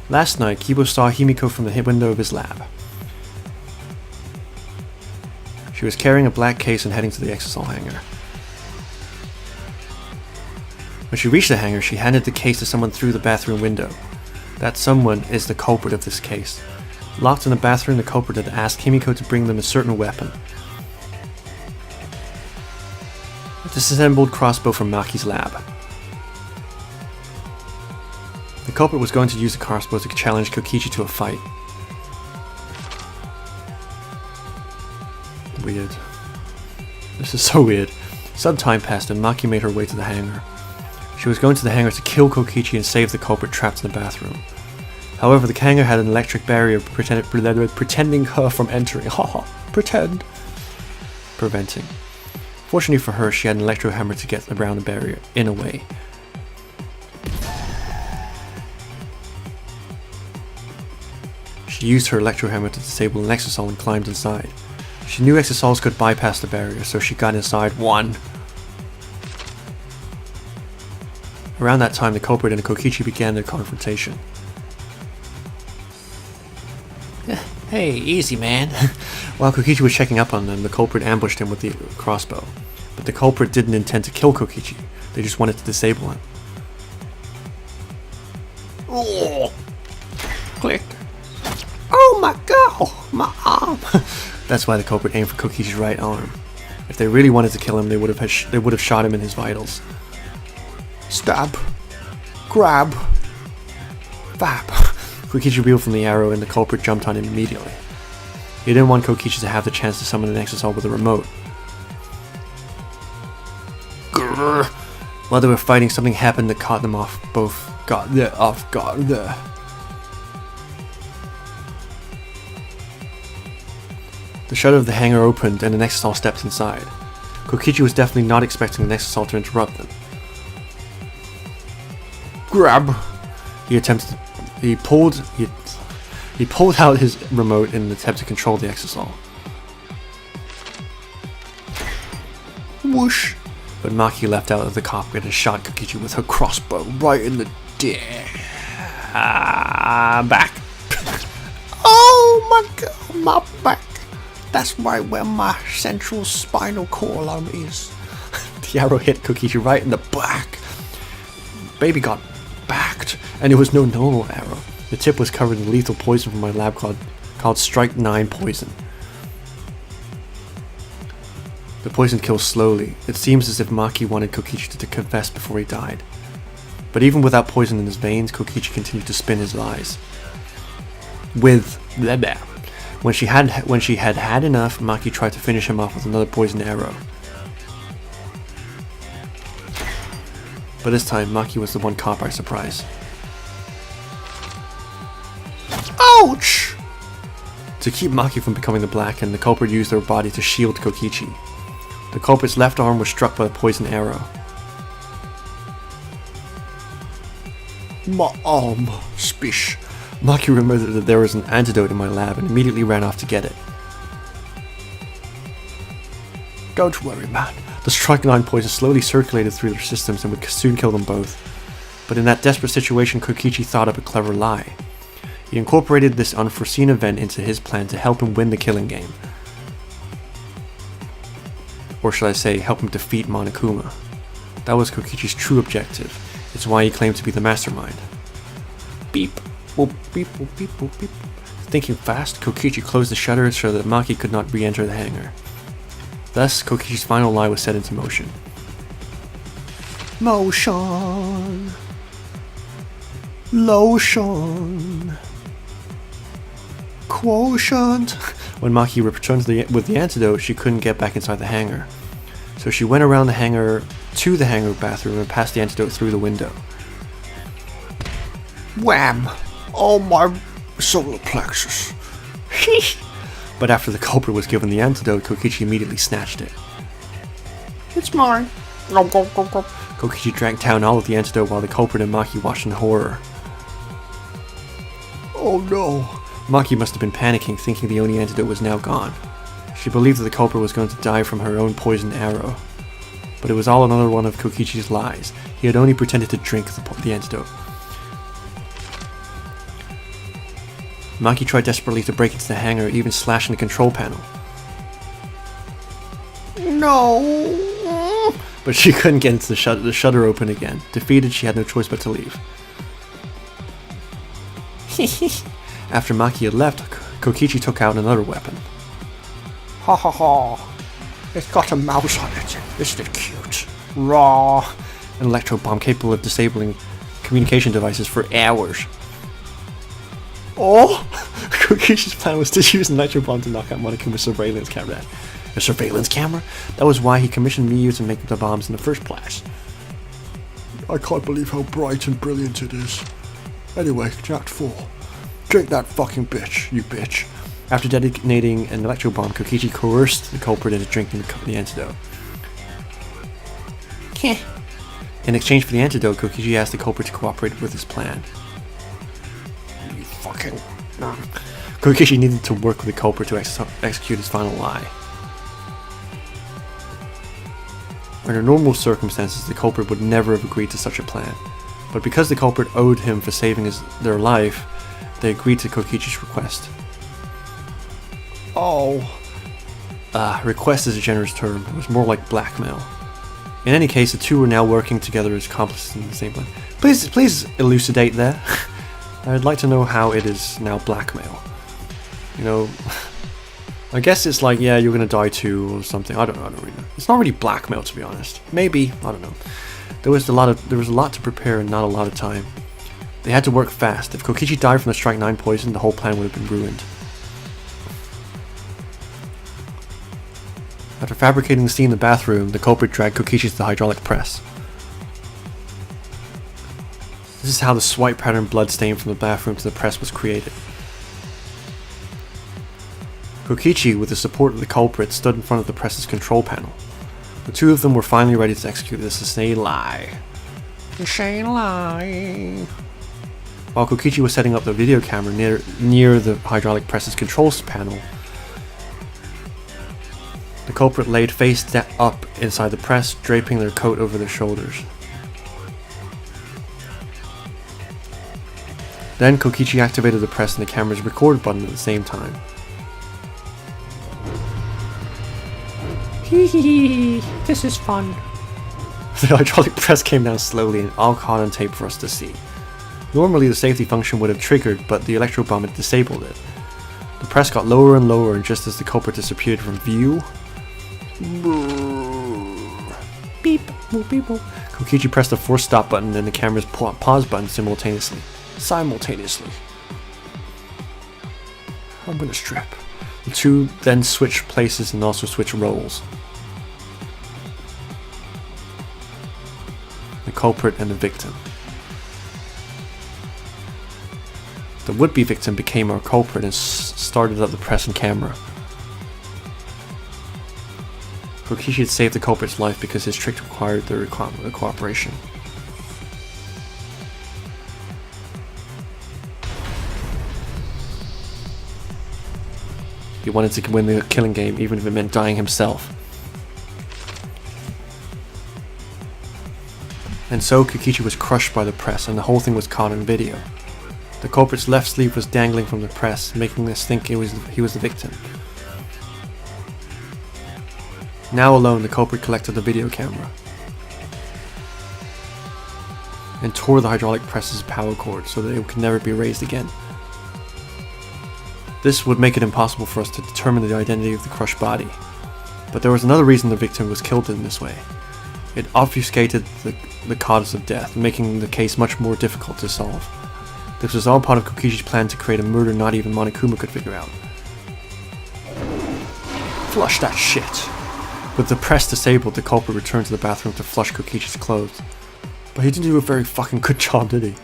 Speaker 1: Last night, Kibo saw Himiko from the window of his lab. She was carrying a black case and heading to the exisal hangar. When she reached the hangar, she handed the case to someone through the bathroom window. That someone is the culprit of this case. Locked in the bathroom, the culprit had asked Himiko to bring them a certain weapon. A disassembled crossbow from Maki's lab. The culprit was going to use the crossbow to challenge Kokichi to a fight. Weird. This is so weird. Some time passed and Maki made her way to the hangar. She was going to the hangar to kill Kokichi and save the culprit trapped in the bathroom. However, the hangar had an electric barrier preventing her from entering. Haha, pretend. Preventing. Fortunately for her, she had an electro hammer to get around the barrier, in a way. She used her electro hammer to disable an exisal and climbed inside. She knew exisals could bypass the barrier, so she got inside one. Around that time, the culprit and Kokichi began their confrontation.
Speaker 3: Hey, easy, man.
Speaker 1: While Kokichi was checking up on them, the culprit ambushed him with the crossbow. But the culprit didn't intend to kill Kokichi, they just wanted to disable him.
Speaker 3: Oh. Click. Oh my god, my arm.
Speaker 1: That's why the culprit aimed for Kokichi's right arm. If they really wanted to kill him, they would have shot him in his vitals. Stab. Grab. Fap. Kokichi reeled from the arrow and the culprit jumped on him immediately. He didn't want Kokichi to have the chance to summon an exasol with a remote. Grrr. While they were fighting, something happened that caught them off guard. The shutter of the hangar opened and an exasol stepped inside. Kokichi was definitely not expecting an exasol to interrupt them. Grab! He pulled out his remote in an attempt to control the exasol. Whoosh! But Maki leapt out of the cockpit and shot Kokichi with her crossbow right in the back.
Speaker 2: Oh my god, my back. That's right where my central spinal column is.
Speaker 1: The arrow hit Kokichi right in the back. Baby got backed, and it was no normal arrow. The tip was covered in lethal poison from my lab called Strike 9 poison. The poison kills slowly. It seems as if Maki wanted Kokichi to confess before he died. But even without poison in his veins, Kokichi continued to spin his lies. With bleh. When she had had enough, Maki tried to finish him off with another poison arrow. But this time, Maki was the one caught by surprise.
Speaker 2: Ouch!
Speaker 1: To keep Maki from becoming the Blackened, the culprit used their body to shield Kokichi. The culprit's left arm was struck by the poison arrow.
Speaker 2: My arm, spish.
Speaker 1: Maki remembered that there was an antidote in my lab and immediately ran off to get it.
Speaker 2: Don't worry, man.
Speaker 1: The Strike 9 poison slowly circulated through their systems and would soon kill them both. But in that desperate situation, Kokichi thought up a clever lie. He incorporated this unforeseen event into his plan to help him win the killing game. Or should I say, help him defeat Monokuma. That was Kokichi's true objective. It's why he claimed to be the mastermind. Beep. Boop, beep, boop, beep, boop, beep. Thinking fast, Kokichi closed the shutter so that Maki could not re-enter the hangar. Thus, Kokichi's final lie was set into motion.
Speaker 2: Motion. Lotion. Quotient.
Speaker 1: When Maki returned with the antidote, she couldn't get back inside the hangar. So she went around the hangar to the hangar bathroom and passed the antidote through the window.
Speaker 2: Wham! Oh my solar plexus.
Speaker 1: But after the culprit was given the antidote, Kokichi immediately snatched it.
Speaker 2: It's mine.
Speaker 1: Kokichi drank down all of the antidote while the culprit and Maki watched in horror.
Speaker 2: Oh no.
Speaker 1: Maki must have been panicking, thinking the only antidote was now gone. She believed that the culprit was going to die from her own poisoned arrow. But it was all another one of Kokichi's lies. He had only pretended to drink the antidote. Maki tried desperately to break into the hangar, even slashing the control panel.
Speaker 2: No.
Speaker 1: But she couldn't get into the shutter open again. Defeated, she had no choice but to leave. After Maki had left, Kokichi took out another weapon.
Speaker 2: Ha ha ha. It's got a mouse on it. Isn't it cute? Raw.
Speaker 1: An electro bomb capable of disabling communication devices for hours.
Speaker 2: Oh!
Speaker 1: Kokichi's plan was to use a nitro bomb to knock out Monokuma's surveillance camera. A surveillance camera? That was why he commissioned Miyu to make the bombs in the first place.
Speaker 2: I can't believe how bright and brilliant it is. Anyway, Act 4. Drink that fucking bitch, you bitch.
Speaker 1: After detonating an electro bomb, Kokichi coerced the culprit into drinking the antidote. In exchange for the antidote, Kokichi asked the culprit to cooperate with his plan.
Speaker 2: You fucking...
Speaker 1: Kokichi needed to work with the culprit to execute his final lie. Under normal circumstances, the culprit would never have agreed to such a plan. But because the culprit owed him for saving their life, they agreed to Kokichi's request.
Speaker 2: Oh.
Speaker 1: Request is a generous term. It was more like blackmail. In any case, the two were now working together as accomplices in the same plan. Please elucidate there. I'd like to know how it is now blackmail. You know, I guess it's like, yeah, you're gonna die too or something. I don't really know. It's not really blackmail, to be honest. Maybe, I don't know. There was a lot to prepare and not a lot of time. They had to work fast. If Kokichi died from the Strike 9 poison, the whole plan would have been ruined. After fabricating the scene in the bathroom, the culprit dragged Kokichi to the hydraulic press. This is how the swipe pattern blood stain from the bathroom to the press was created. Kokichi, with the support of the culprit, stood in front of the press's control panel. The two of them were finally ready to execute this insane lie.
Speaker 2: Insane lie.
Speaker 1: While Kokichi was setting up the video camera near the hydraulic press's controls panel, the culprit laid face up inside the press, draping their coat over their shoulders. Then Kokichi activated the press and the camera's record button at the same time.
Speaker 2: Hee, this is fun.
Speaker 1: The hydraulic press came down slowly and all caught on tape for us to see. Normally the safety function would have triggered, but the electro bomb had disabled it. The press got lower and lower, and just as the culprit disappeared from view, beep, boop, beep, boop, Kokichi pressed the force stop button and the camera's pause button simultaneously. I'm gonna strip. The two then switched places and also switched roles. The culprit and the victim. The would-be victim became our culprit and started up the press and camera. Kokichi had saved the culprit's life because his trick required their cooperation. He wanted to win the killing game even if it meant dying himself. And so Kokichi was crushed by the press and the whole thing was caught on video. The culprit's left sleeve was dangling from the press, making us think he was the victim. Now alone, the culprit collected the video camera and tore the hydraulic press's power cord so that it could never be raised again. This would make it impossible for us to determine the identity of the crushed body. But there was another reason the victim was killed in this way. It obfuscated the cause of death, making the case much more difficult to solve. This was all part of Kokichi's plan to create a murder not even Monokuma could figure out. Flush that shit! With the press disabled, the culprit returned to the bathroom to flush Kokichi's clothes. But he didn't do a very fucking good job, did he?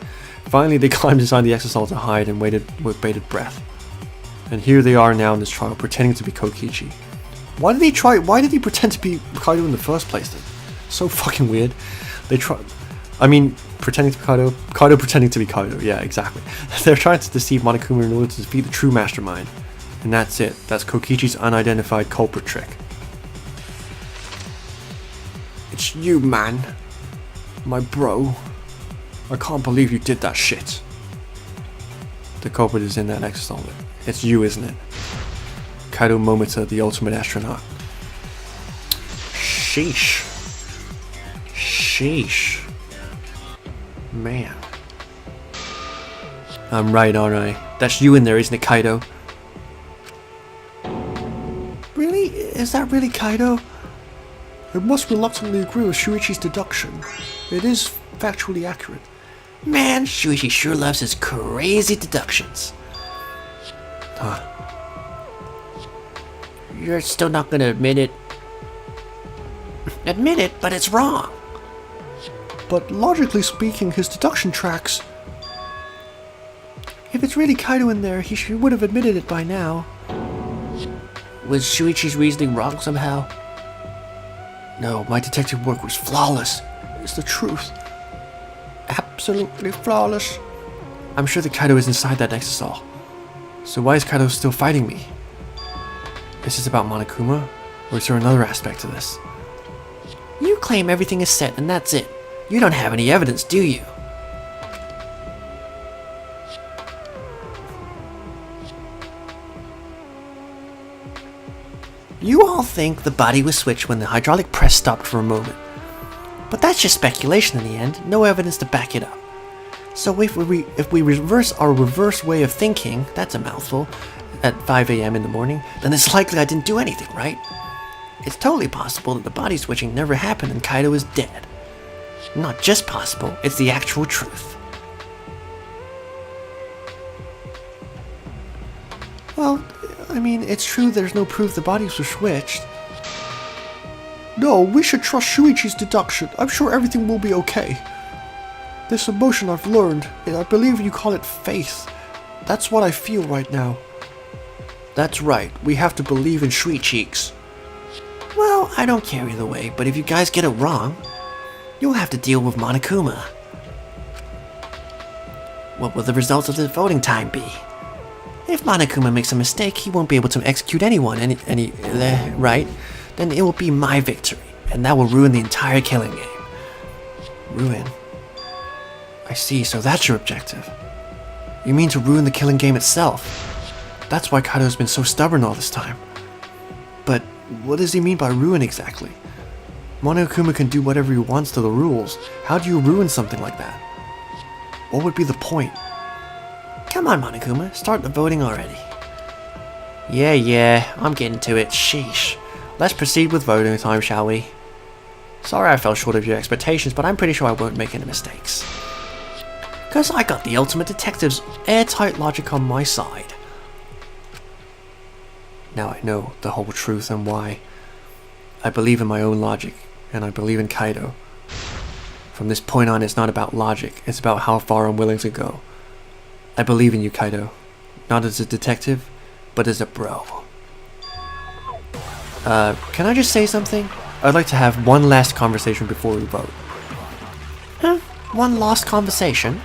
Speaker 1: Finally, they climbed inside the exosol to hide and waited with bated breath. And here they are now in this trial, pretending to be Kokichi. Why did he pretend to be Kaido in the first place then? So fucking weird. Pretending to be Kaido. Kaido pretending to be Kaido, yeah, exactly. They're trying to deceive Monokuma in order to defeat the true mastermind. And that's it. That's Kokichi's unidentified culprit trick. It's you, man. My bro. I can't believe you did that shit. The culprit is in that exosol. It's you, isn't it? Kaido Momota, the ultimate astronaut. Sheesh. Sheesh. Man. I'm right, aren't I? That's you in there, isn't it, Kaido? Really? Is that really Kaido? I must reluctantly agree with Shuichi's deduction. It is factually accurate.
Speaker 2: Man, Shuichi sure loves his crazy deductions. You're still not gonna admit it? Admit it, but it's wrong.
Speaker 1: But logically speaking, his deduction tracks. If it's really Kaido in there, he would have admitted it by now.
Speaker 2: Was Shuichi's reasoning wrong somehow?
Speaker 1: No, my detective work was flawless. It's the truth. Absolutely flawless. I'm sure that Kaido is inside that exosol. So why is Kaido still fighting me? Is this about Monokuma? Or is there another aspect to this?
Speaker 2: You claim everything is set and that's it. You don't have any evidence, do you? You all think the body was switched when the hydraulic press stopped for a moment. But that's just speculation in the end, no evidence to back it up. So if we reverse our reverse way of thinking, that's a mouthful, at 5 a.m. in the morning, then it's likely I didn't do anything, right? It's totally possible that the body switching never happened and Kaido is dead. Not just possible, it's the actual truth.
Speaker 1: Well, I mean, it's true there's no proof the bodies were switched. No, we should trust Shuichi's deduction. I'm sure everything will be okay. This emotion I've learned, I believe you call it faith. That's what I feel right now.
Speaker 2: That's right, we have to believe in Shui Cheeks. Well, I don't care either way, but if you guys get it wrong, you'll have to deal with Monokuma. What will the results of the voting time be? If Monokuma makes a mistake, he won't be able to execute anyone, right? Then it will be my victory, and that will ruin the entire killing game. Ruin? I see, so that's your objective. You mean to ruin the killing game itself? That's why Kaido's been so stubborn all this time. But what does he mean by ruin exactly? Monokuma can do whatever he wants to the rules. How do you ruin something like that? What would be the point? Come on, Monokuma, start the voting already. Yeah, I'm getting to it. Sheesh. Let's proceed with voting time, shall we? Sorry I fell short of your expectations, but I'm pretty sure I won't make any mistakes. Cause I got the ultimate detective's airtight logic on my side. Now I know the whole truth and why. I believe in my own logic, and I believe in Kaido. From this point on, it's not about logic, it's about how far I'm willing to go. I believe in you, Kaido. Not as a detective, but as a bro. Can I just say something? I'd like to have one last conversation before we vote. Huh? One last conversation?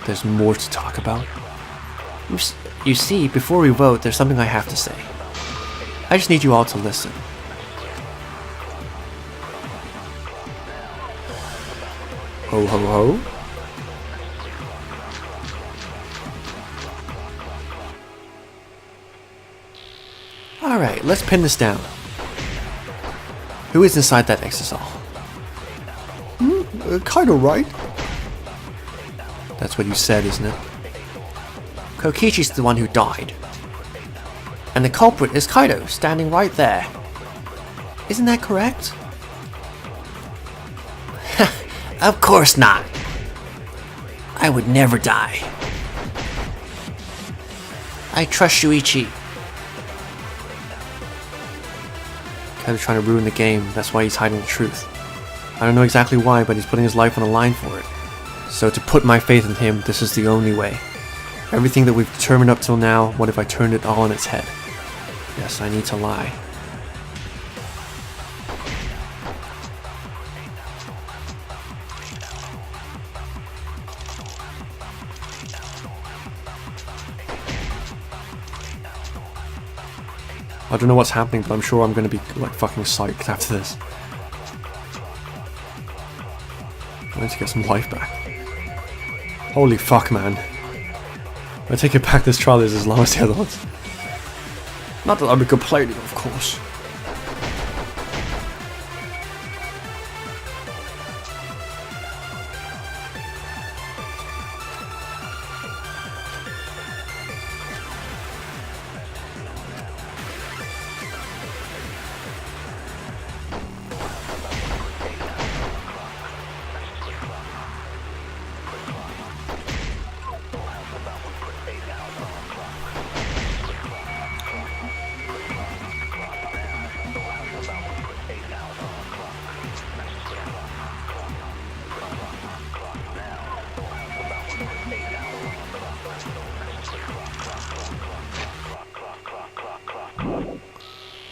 Speaker 2: There's more to talk about. You see, before we vote, there's something I have to say. I just need you all to listen. Ho ho ho. Alright, let's pin this down. Who is inside that exisal?
Speaker 1: Kaido, right?
Speaker 2: That's what you said, isn't it? Kokichi's the one who died. And the culprit is Kaido, standing right there. Isn't that correct? Of course not. I would never die. I trust Shuichi. Kaido's trying to ruin the game, that's why he's hiding the truth. I don't know exactly why, but he's putting his life on the line for it. So to put my faith in him, this is the only way. Everything that we've determined up till now, what if I turned it all on its head? Yes, I need to lie. I don't know what's happening, but I'm sure I'm gonna be like fucking psyched after this. I need to get some life back. Holy fuck, man. I take it back, this trial is as long as the other ones. Not that I'll be complaining, of course.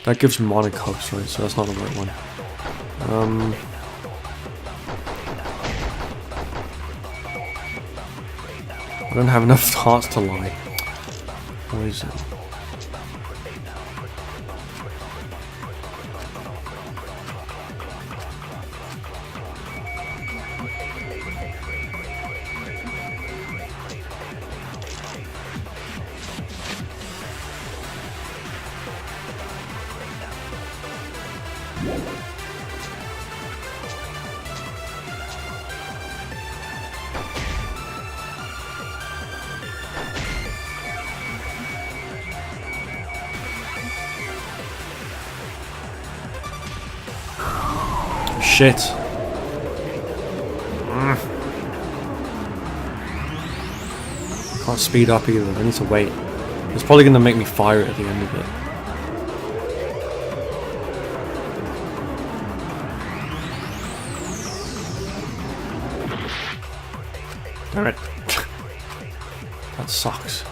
Speaker 2: That gives monocups, right? So that's not the right one. I don't have enough hearts to lie. What is it?
Speaker 1: Shit. Can't speed up either. I need to wait. It's probably going to make me fire it at the end of it. Damn it. That sucks.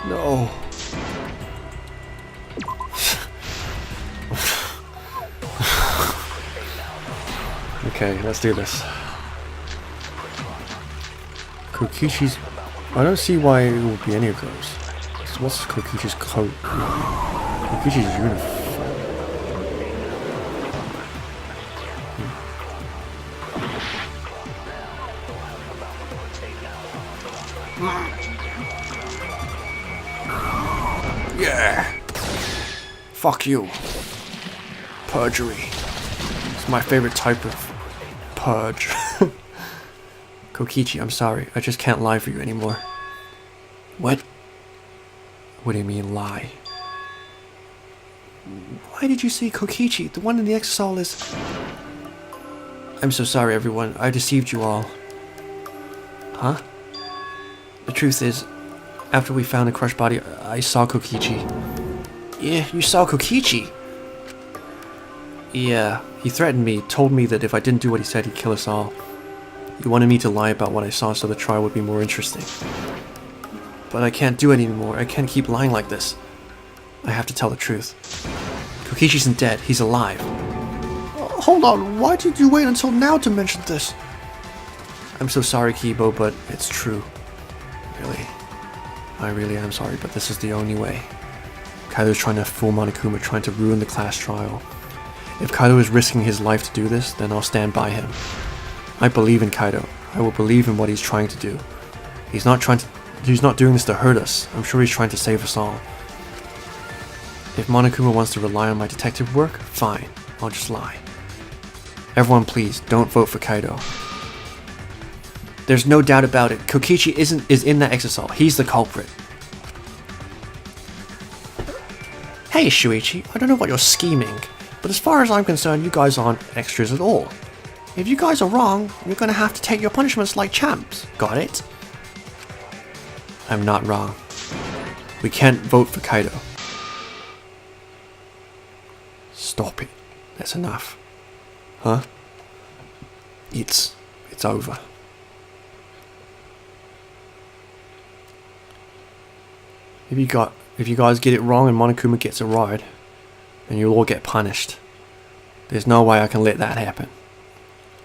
Speaker 1: No. Okay, let's do this. Kokichi's... I don't see why it would be any of those. So what's Kokichi's coat? Kokichi's uniform. Yeah. Fuck you. Perjury. It's my favorite type of purge. Kokichi, I'm sorry. I just can't lie for you anymore. What? What do you mean lie? Why did you say Kokichi? The one in the exosol is... I'm so sorry everyone. I deceived you all. Huh? The truth is, after we found the crushed body, I saw Kokichi. Yeah, you saw Kokichi? Yeah, he threatened me, told me that if I didn't do what he said, he'd kill us all. He wanted me to lie about what I saw so the trial would be more interesting. But I can't do it anymore. I can't keep lying like this. I have to tell the truth. Kokichi isn't dead. He's alive. Hold on. Why did you wait until now to mention this? I'm so sorry, Kibo, but it's true. Really. I really am sorry, but this is the only way. Kaido's trying to fool Monokuma, trying to ruin the class trial. If Kaido is risking his life to do this, then I'll stand by him. I believe in Kaido. I will believe in what he's trying to do. He's not doing this to hurt us. I'm sure he's trying to save us all. If Monokuma wants to rely on my detective work, fine. I'll just lie. Everyone please, don't vote for Kaido. There's no doubt about it. Kokichi is in that exosol. He's the culprit. Hey Shuichi, I don't know what you're scheming, but as far as I'm concerned, you guys aren't extras at all. If you guys are wrong, you're gonna have to take your punishments like champs. Got it? I'm not wrong. We can't vote for Kaido. Stop it. That's enough. Huh? It's over. If you guys get it wrong and Monokuma gets it right, then you'll all get punished. There's no way I can let that happen.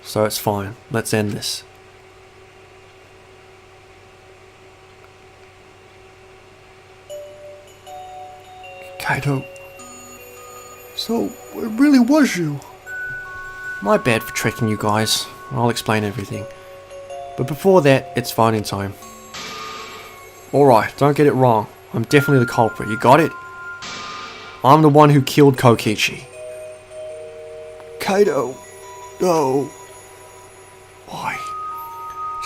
Speaker 1: So it's fine. Let's end this. Kaido. So, it really was you. My bad for tricking you guys. I'll explain everything. But before that, it's fighting time. Alright, don't get it wrong. I'm definitely the culprit. You got it? I'm the one who killed Kokichi. Kaido. No. Why?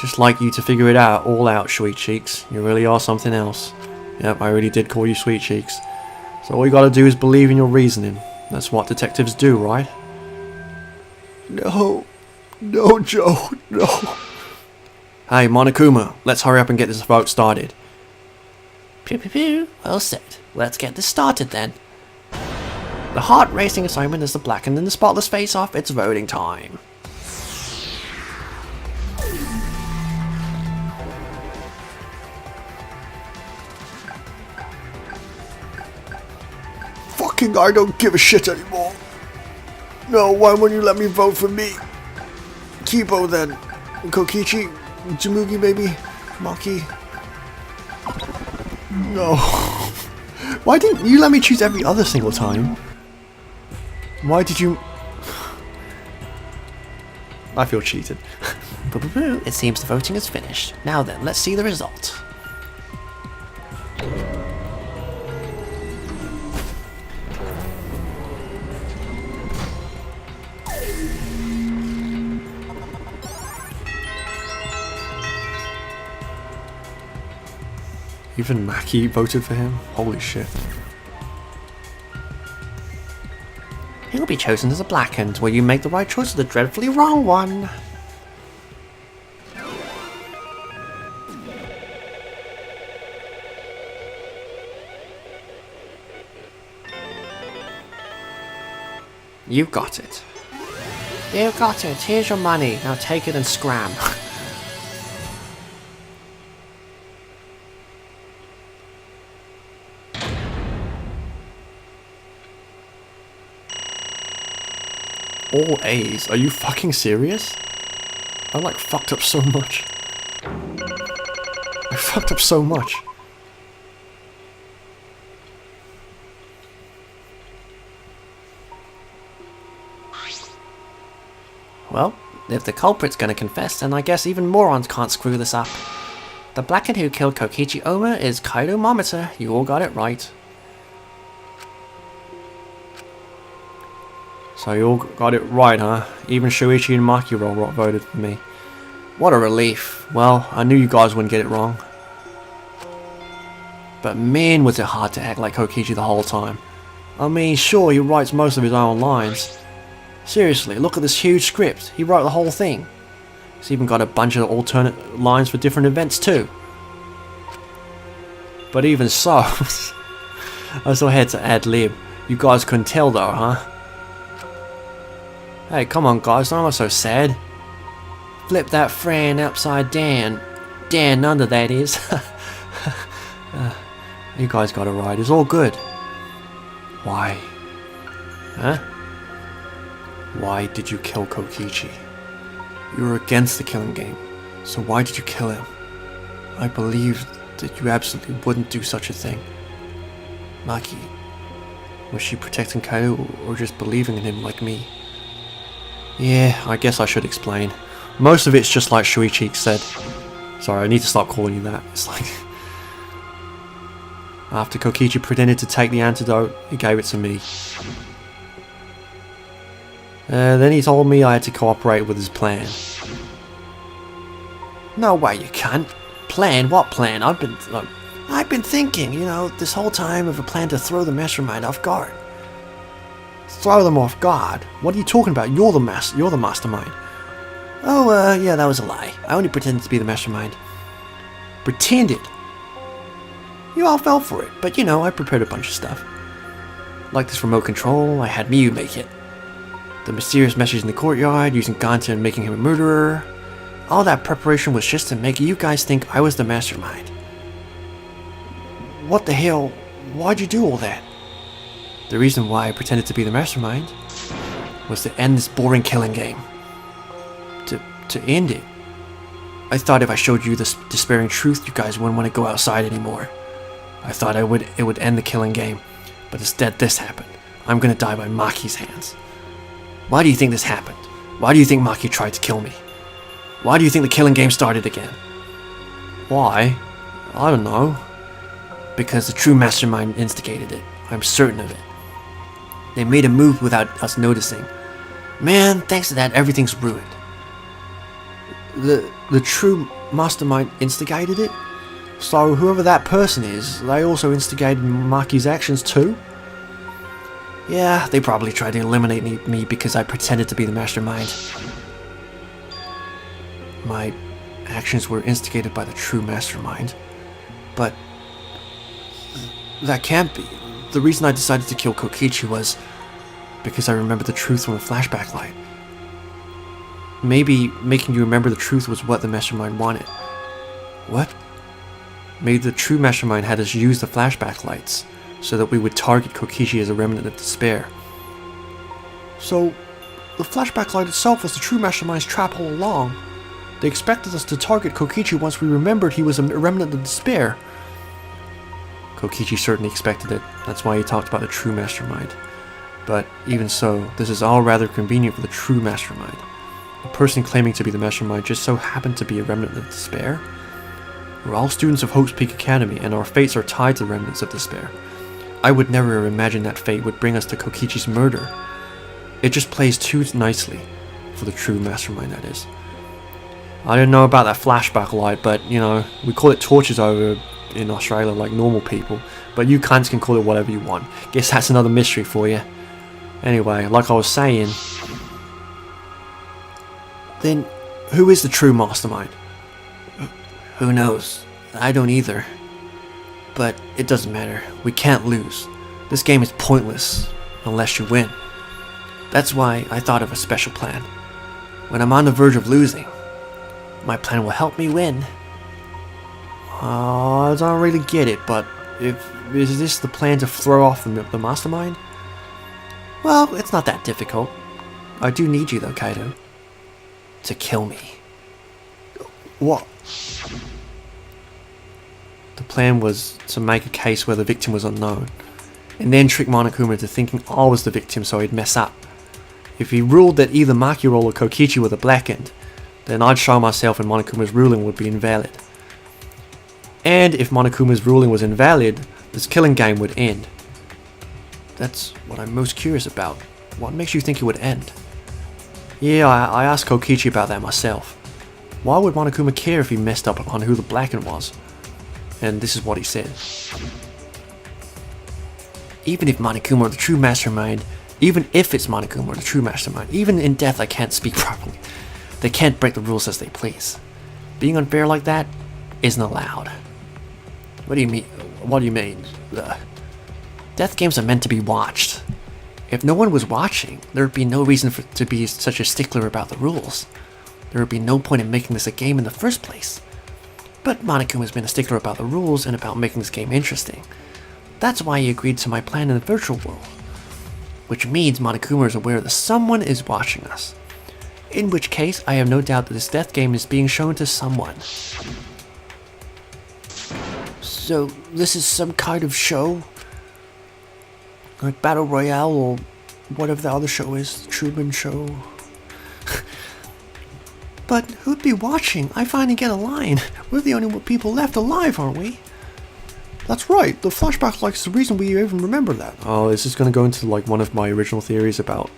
Speaker 1: Just like you to figure it out, all out, Sweet Cheeks. You really are something else. Yep, I really did call you Sweet Cheeks. So all you gotta do is believe in your reasoning. That's what detectives do, right? No. No, Joe. No. Hey, Monokuma, let's hurry up and get this vote started.
Speaker 3: Pew pew pew, well said. Let's get this started then. The heart-racing assignment is the blackened and the spotless face-off. It's voting time.
Speaker 1: Fucking I don't give a shit anymore. No, why won't you let me vote for me? Kibo then. Kokichi, Jamugi maybe, Maki. No. Why didn't you let me choose every other single time? Why did you... I feel cheated.
Speaker 3: It seems the voting is finished. Now then, let's see the result.
Speaker 1: Even Maki voted for him? Holy shit.
Speaker 2: He'll be chosen as a blackened, where you make the right choice or the dreadfully wrong one. You got it. You got it. Here's your money. Now take it and scram.
Speaker 1: All A's? Are you fucking serious? I like fucked up so much. I fucked up so much.
Speaker 2: Well, if the culprit's gonna confess, then I guess even morons can't screw this up. The blackened who killed Kokichi Oma is Kaido Momota. You all got it right.
Speaker 1: So you all got it right, huh? Even Shuichi and Makiro voted for me. What a relief. Well, I knew you guys wouldn't get it wrong. But man, was it hard to act like Kokichi the whole time. I mean, sure, he writes most of his own lines. Seriously, look at this huge script. He wrote the whole thing. He's even got a bunch of alternate lines for different events too. But even so, I still had to ad-lib. You guys couldn't tell though, huh? Hey, come on guys, don't look so sad. Flip that Fran upside down. Down under, that is. You guys got it right, it's all good. Why? Huh? Why did you kill Kokichi? You were against the killing game, so why did you kill him? I believed that you absolutely wouldn't do such a thing. Maki, was she protecting Kaido or just believing in him like me? Yeah, I guess I should explain. Most of it's just like Shuichi said. Sorry, I need to stop calling you that. It's like... After Kokichi pretended to take the antidote, he gave it to me. Then he told me I had to cooperate with his plan.
Speaker 2: No way you can't. Plan? What plan? I've been thinking, you know, this whole time of a plan to throw the mastermind off guard.
Speaker 1: Throw them off guard? What are you talking about? You're the mastermind.
Speaker 2: Oh, yeah, that was a lie. I only pretended to be the mastermind.
Speaker 1: Pretended?
Speaker 2: You all fell for it, but you know, I prepared a bunch of stuff. Like this remote control, I had Miyu make it. The mysterious message in the courtyard, using Ganta and making him a murderer. All that preparation was just to make you guys think I was the mastermind.
Speaker 1: What the hell? Why'd you do all that?
Speaker 2: The reason why I pretended to be the mastermind was to end this boring killing game. To end it. I thought if I showed you this despairing truth, you guys wouldn't want to go outside anymore. I thought it would end the killing game, but instead this happened. I'm gonna die by Maki's hands. Why do you think this happened? Why do you think Maki tried to kill me? Why do you think the killing game started again?
Speaker 1: Why? I don't know.
Speaker 2: Because the true mastermind instigated it. I'm certain of it. They made a move without us noticing. Man, thanks to that, everything's ruined.
Speaker 1: The true mastermind instigated it? So whoever that person is, they also instigated Maki's actions too?
Speaker 2: Yeah, they probably tried to eliminate me because I pretended to be the mastermind.
Speaker 1: My actions were instigated by the true mastermind. But that can't be. The reason I decided to kill Kokichi was because I remembered the truth from a flashback light. Maybe making you remember the truth was what the mastermind wanted. What? Maybe the true mastermind had us use the flashback lights so that we would target Kokichi as a remnant of despair. So, the flashback light itself was the true mastermind's trap all along. They expected us to target Kokichi once we remembered he was a remnant of despair. Kokichi certainly expected it. That's why he talked about the true mastermind. But even so, this is all rather convenient for the true mastermind. The person claiming to be the mastermind just so happened to be a remnant of despair. We're all students of Hope's Peak Academy, and our fates are tied to remnants of despair. I would never have imagined that fate would bring us to Kokichi's murder. It just plays too nicely for the true mastermind, that is. I didn't know about that flashback light, but, you know, we call it torches over in Australia like normal people, but you cunts can call it whatever you want. Guess that's another mystery for you. Anyway, like I was saying, then who is the true mastermind?
Speaker 2: Who knows? I don't either. But it doesn't matter. We can't lose. This game is pointless unless you win. That's why I thought of a special plan. When I'm on the verge of losing, my plan will help me win.
Speaker 1: I don't really get it, but is this the plan to throw off the mastermind?
Speaker 2: Well, it's not that difficult. I do need you though, Kaido. To kill me.
Speaker 1: What? The plan was to make a case where the victim was unknown, and then trick Monokuma into thinking I was the victim so he'd mess up. If he ruled that either Makiro or Kokichi were the blackened, then I'd show myself and Monokuma's ruling would be invalid. And if Monokuma's ruling was invalid, this killing game would end. That's what I'm most curious about. What makes you think it would end? Yeah, I asked Kokichi about that myself. Why would Monokuma care if he messed up on who the blackened was? And this is what he said.
Speaker 2: Even if Monokuma are the true mastermind, even if it's Monokuma or the true mastermind, even in death I can't speak properly. They can't break the rules as they please. Being unfair like that isn't allowed.
Speaker 1: What do you mean? What do you mean?
Speaker 2: Death games are meant to be watched. If no one was watching, there would be no reason to be such a stickler about the rules. There would be no point in making this a game in the first place. But Monokuma has been a stickler about the rules and about making this game interesting. That's why he agreed to my plan in the virtual world. Which means Monokuma is aware that someone is watching us. In which case, I have no doubt that this death game is being shown to someone.
Speaker 3: So, this is some kind of show? Like Battle Royale or whatever the other show is, Truman Show.
Speaker 2: But who'd be watching? I finally get a line. We're the only people left alive, aren't we?
Speaker 1: That's right, the flashback is the reason we even remember that. Oh, is this going to go into like one of my original theories about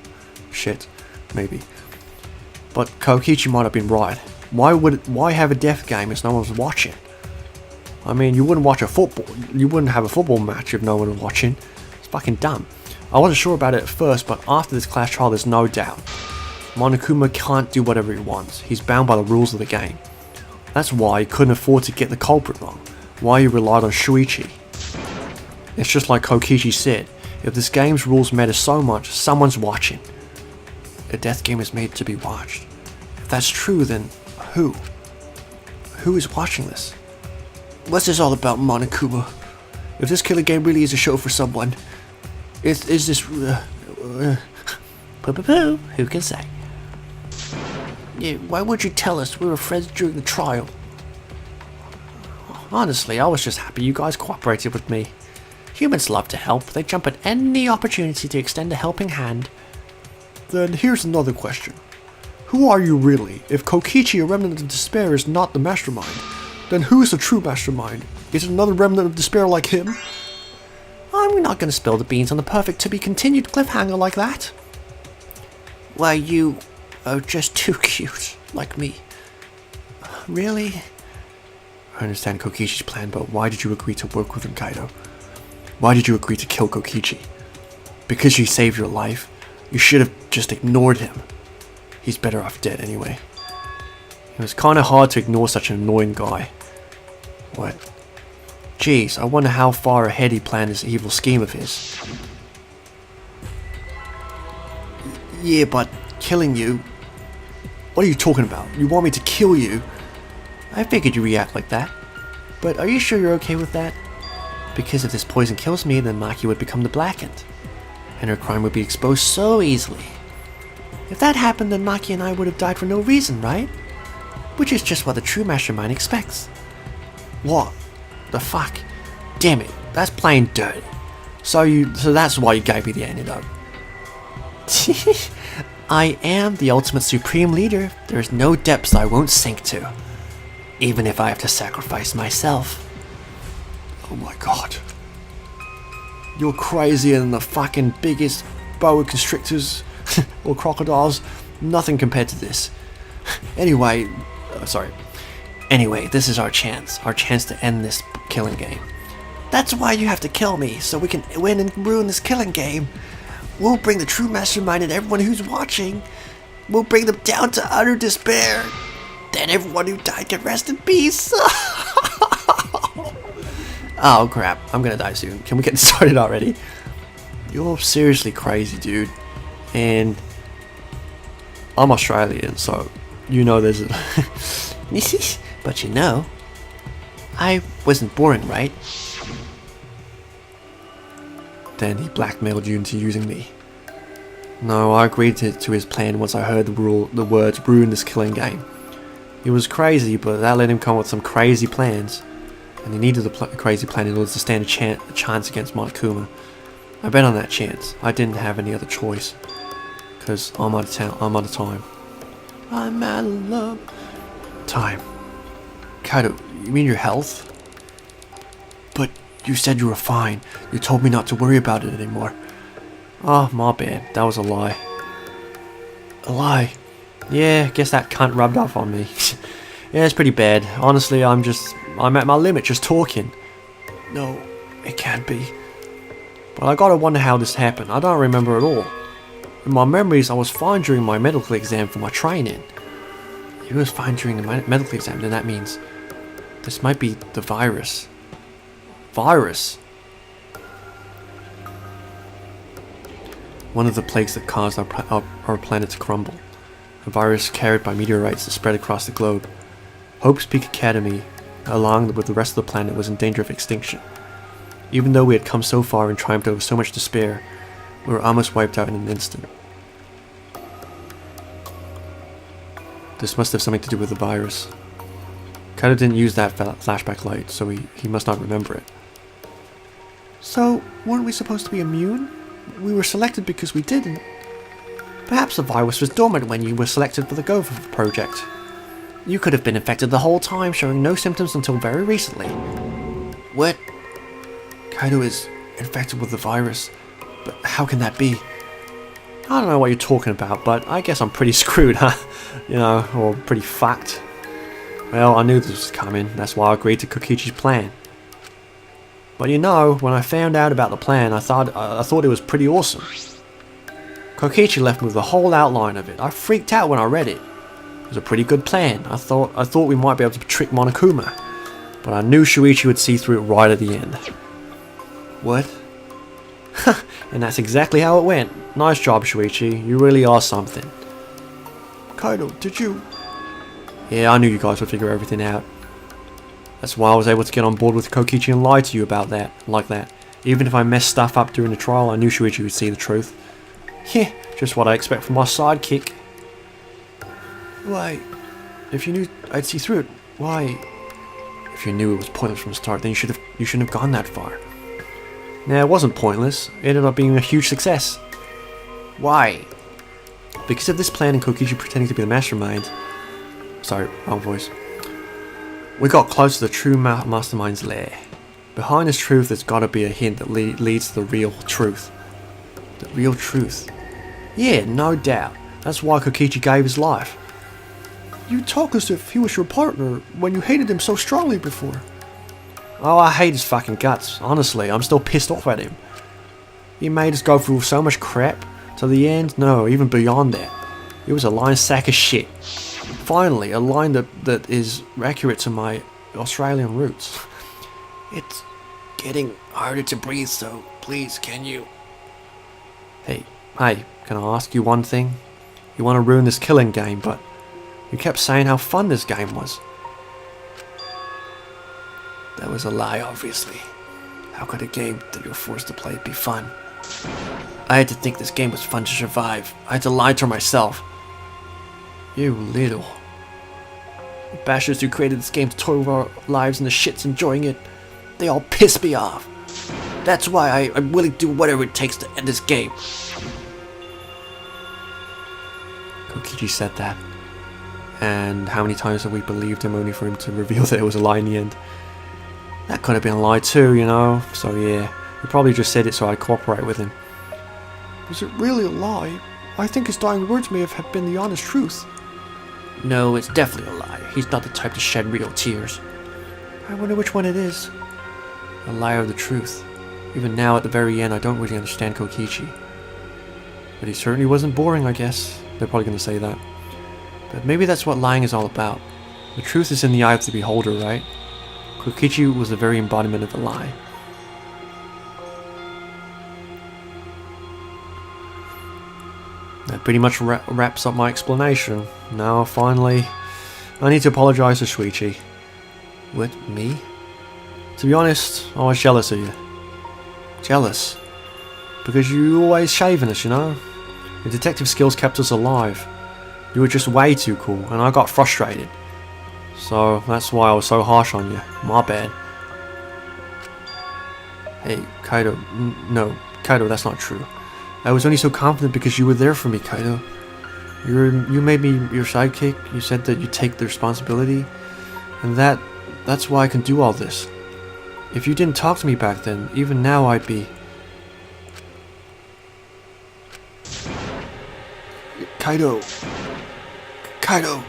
Speaker 1: shit? Maybe. But Kokichi might have been right. Why have a death game if no one's watching? I mean, you wouldn't have a football match if no one was watching. It's fucking dumb. I wasn't sure about it at first, but after this class trial there's no doubt. Monokuma can't do whatever he wants. He's bound by the rules of the game. That's why he couldn't afford to get the culprit wrong. Why he relied on Shuichi. It's just like Kokichi said, if this game's rules matter so much, someone's watching. A death game is made to be watched. If that's true, then who? Who is watching this?
Speaker 3: What's this all about, Monokuma? If this killer game really is a show for someone, is this...
Speaker 2: Poo-poo-poo, who can say?
Speaker 3: Yeah, why would you tell us we were friends during the trial?
Speaker 2: Honestly, I was just happy you guys cooperated with me. Humans love to help. They jump at any opportunity to extend a helping hand.
Speaker 1: Then here's another question. Who are you really? If Kokichi, a remnant of despair, is not the mastermind, then who is the true mastermind? Is it another remnant of despair like him?
Speaker 2: I'm not going to spill the beans on the perfect to be continued cliffhanger like that.
Speaker 3: Why, you are just too cute, like me.
Speaker 2: Really?
Speaker 1: I understand Kokichi's plan, but why did you agree to work with him, Kaido? Why did you agree to kill Kokichi? Because he saved your life? You should have just ignored him. He's better off dead anyway. It was kinda hard to ignore such an annoying guy. What? Jeez, I wonder how far ahead he planned this evil scheme of his. Yeah, but killing you... What are you talking about? You want me to kill you?
Speaker 2: I figured you'd react like that. But are you sure you're okay with that? Because if this poison kills me, then Maki would become the blackened. And her crime would be exposed so easily. If that happened, then Maki and I would have died for no reason, right? Which is just what the true mastermind expects.
Speaker 1: What?
Speaker 2: The fuck? Damn it, that's plain dirty.
Speaker 1: So that's why you gave me the antidote.
Speaker 2: I am the ultimate supreme leader. There is no depths I won't sink to. Even if I have to sacrifice myself.
Speaker 1: Oh my god. You're crazier than the fucking biggest boa constrictors or crocodiles. Nothing compared to this. Anyway,
Speaker 2: Anyway, this is our chance to end this killing game.
Speaker 3: That's why you have to kill me, so we can win and ruin this killing game.
Speaker 2: We'll bring the true mastermind and everyone who's watching. We'll bring them down to utter despair. Then everyone who died can rest in peace.
Speaker 3: Oh crap, I'm gonna die soon. Can we get started already? You're seriously crazy, dude. And I'm Australian, so you know there's a...
Speaker 2: But you know,
Speaker 3: I wasn't boring, right?
Speaker 1: Then he blackmailed you into using me. No, I agreed to his plan once I heard the words ruin this killing game. He was crazy, but that let him come up with some crazy plans. And he needed a crazy plan in order to stand a chance against Monokuma. I bet on that chance. I didn't have any other choice. Because I'm out of town. I'm out of time.
Speaker 2: I'm out of love.
Speaker 1: Time.
Speaker 3: Kaido, you mean your health?
Speaker 1: But you said you were fine. You told me not to worry about it anymore. Oh, my bad. That was a lie.
Speaker 3: A lie? Yeah, guess that cunt rubbed off on me. Yeah, it's pretty bad. Honestly, I'm at my limit just talking.
Speaker 1: No, it can't be.
Speaker 3: But I gotta wonder how this happened. I don't remember at all. In my memories, I was fine during my medical exam for my training.
Speaker 1: You was fine during the medical exam, then that means this might be the virus.
Speaker 3: Virus?
Speaker 1: One of the plagues that caused our planet to crumble. A virus carried by meteorites that spread across the globe. Hope's Peak Academy, along with the rest of the planet, was in danger of extinction. Even though we had come so far and triumphed over so much despair, we were almost wiped out in an instant. This must have something to do with the virus. Kaido didn't use that flashback light, so he must not remember it.
Speaker 2: So, weren't we supposed to be immune? We were selected because we didn't.
Speaker 3: Perhaps the virus was dormant when you were selected for the Gopher project. You could have been infected the whole time, showing no symptoms until very recently.
Speaker 2: What?
Speaker 1: Kaido is infected with the virus, but how can that be?
Speaker 3: I don't know what you're talking about, but I guess I'm pretty screwed, huh? You know, or pretty fucked. Well, I knew this was coming, that's why I agreed to Kokichi's plan. But you know, when I found out about the plan, I thought it was pretty awesome. Kokichi left me with the whole outline of it. I freaked out when I read it. It was a pretty good plan. I thought we might be able to trick Monokuma, but I knew Shuichi would see through it right at the end.
Speaker 1: What?
Speaker 3: And that's exactly how it went. Nice job, Shuichi. You really are something.
Speaker 1: Kaido, did you?
Speaker 3: Yeah, I knew you guys would figure everything out. That's why I was able to get on board with Kokichi and lie to you about that, like that. Even if I messed stuff up during the trial, I knew Shuichi would see the truth. Yeah, just what I expect from my sidekick.
Speaker 1: Why? If you knew I'd see through it, why? If you knew it was pointless from the start, then you shouldn't have gone that far.
Speaker 3: Nah, it wasn't pointless. It ended up being a huge success.
Speaker 2: Why?
Speaker 1: Because of this plan and Kokichi pretending to be the mastermind. Sorry, wrong voice. We got close to the true mastermind's lair. Behind this truth, there's gotta be a hint that leads to the real truth. The real truth?
Speaker 3: Yeah, no doubt. That's why Kokichi gave his life.
Speaker 2: You talk as if he was your partner when you hated him so strongly before.
Speaker 3: Oh, I hate his fucking guts. Honestly, I'm still pissed off at him. He made us go through so much crap. To the end, no, even beyond that. He was a lying sack of shit. Finally, a line that is accurate to my Australian roots.
Speaker 2: It's getting harder to breathe, so please, can you?
Speaker 3: Hey, can I ask you one thing? You want to ruin this killing game, but you kept saying how fun this game was.
Speaker 2: That was a lie, obviously. How could a game that you're forced to play be fun? I had to think this game was fun to survive. I had to lie to myself.
Speaker 3: You little.
Speaker 2: The bastards who created this game to toy with our lives and the shits enjoying it, they all piss me off. That's why I'm willing to do whatever it takes to end this game.
Speaker 1: Kokichi said that. And how many times have we believed him only for him to reveal that it was a lie in the end? That could have been a lie too, you know? So yeah, he probably just said it so I'd cooperate with him.
Speaker 2: Was it really a lie? I think his dying words may have been the honest truth.
Speaker 3: No, it's definitely a lie. He's not the type to shed real tears.
Speaker 2: I wonder which one it is.
Speaker 1: A lie or the truth. Even now at the very end, I don't really understand Kokichi. But he certainly wasn't boring, I guess. They're probably going to say that. But maybe that's what lying is all about. The truth is in the eye of the beholder, right? Kokichi was the very embodiment of a lie. That pretty much wraps up my explanation. Now, finally, I need to apologize to Shuichi.
Speaker 2: What, me?
Speaker 1: To be honest, I was jealous of you.
Speaker 2: Jealous?
Speaker 1: Because you always shaving us, you know? Your detective skills kept us alive. You were just way too cool, and I got frustrated. So, that's why I was so harsh on you. My bad. Hey, Kaido. No, Kaido, that's not true. I was only so confident because you were there for me, Kaido. You made me your sidekick. You said that you take the responsibility. And that's why I can do all this. If you didn't talk to me back then, even now I'd be... Kaido. Kaido.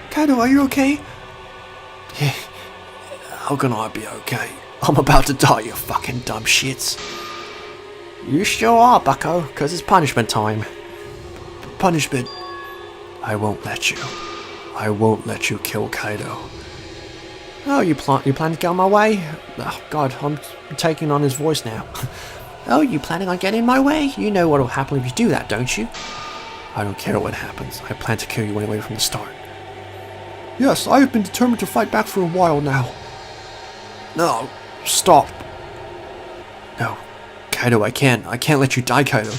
Speaker 1: Kaido, are you okay? Yeah. How can I be okay? I'm about to die, you fucking dumb shits.
Speaker 2: You sure are, bucko, because it's punishment time.
Speaker 1: Punishment? I won't let you. I won't let you kill Kaido.
Speaker 2: Oh, you plan to get on my way? Oh, God, I'm taking on his voice now. Oh, you planning on getting in my way? You know what'll happen if you do that, don't you?
Speaker 1: I don't care what happens. I plan to kill you anyway from the start. Yes, I have been determined to fight back for a while now. No, stop. No, Kaido, I can't let you die, Kaido.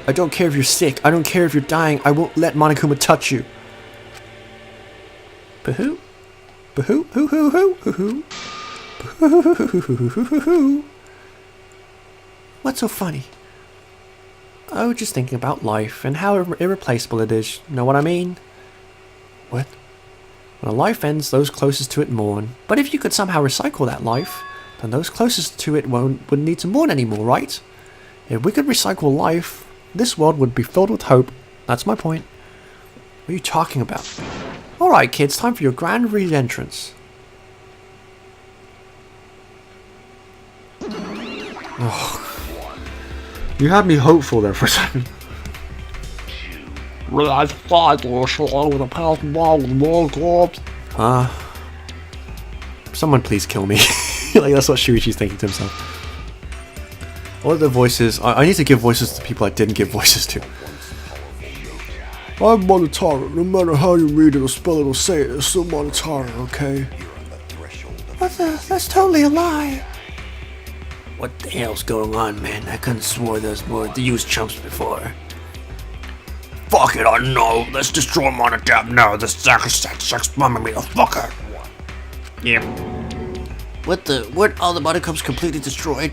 Speaker 1: I don't care if you're sick. I don't care if you're dying. I won't let Monokuma touch you.
Speaker 2: Boo-hoo?
Speaker 1: Boo-hoo, hoo-hoo, hoo-hoo, hoo-hoo.
Speaker 2: What's so funny? Oh, just thinking about life and how irreplaceable it is. Know what I mean?
Speaker 1: What?
Speaker 2: When a life ends, those closest to it mourn. But if you could somehow recycle that life, then those closest to it wouldn't need to mourn anymore, right? If we could recycle life, this world would be filled with hope. That's my point.
Speaker 1: What are you talking about?
Speaker 2: Alright, kids, time for your grand re-entrance.
Speaker 1: Oh. You had me hopeful there for a second.
Speaker 3: Realize fight or show with a powerful wall with more corpse.
Speaker 1: Someone please kill me. Like, that's what Shuichi's thinking to himself. All of the voices, I need to give voices to people I didn't give voices to. I'm Monotaro. No matter how you read it or spell it or say it, it's still Monotaro, okay?
Speaker 2: What the? That's totally a lie.
Speaker 3: What the hell's going on, man? I couldn't swore those were the used chumps before. Fuck it, I know. Let's destroy Monotap now. The sex bumming me the fucker. Yeah. Weren't all the Monocubs completely destroyed?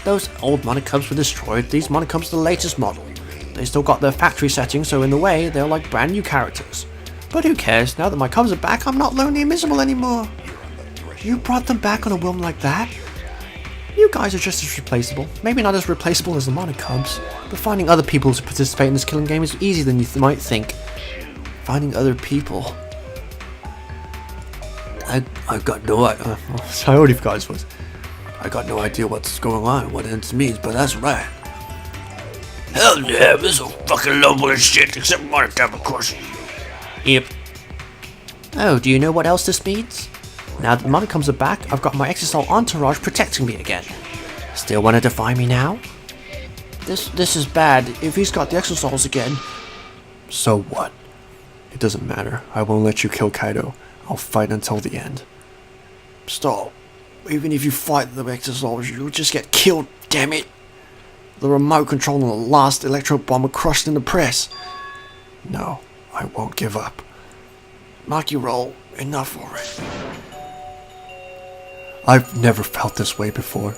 Speaker 2: Those old Monocubs were destroyed. These Monocubs are the latest model. They still got their factory setting, so in a way, they're like brand new characters. But who cares? Now that my cubs are back, I'm not lonely and miserable anymore. You brought them back on a whim like that? You guys are just as replaceable. Maybe not as replaceable as the Monocubs, but finding other people to participate in this killing game is easier than you might think. Finding other people.
Speaker 3: I've got no idea.
Speaker 1: I already forgot his voice.
Speaker 3: I got no idea what's going on, what it means, but that's right. Hell yeah, this is fucking lovely shit, except Monotap, of course. Yep.
Speaker 2: Oh, do you know what else this means? Now that the Monocubs are back, I've got my Exisol entourage protecting me again. Still want to defy me now? This is bad. If he's got the Exisols again...
Speaker 1: So what? It doesn't matter. I won't let you kill Kaido. I'll fight until the end.
Speaker 2: Stop. Even if you fight the Exisols, you'll just get killed, damn it. The remote control on the last electro bomber crushed in the press.
Speaker 1: No, I won't give up.
Speaker 2: Maki roll, enough already.
Speaker 1: I've never felt this way before.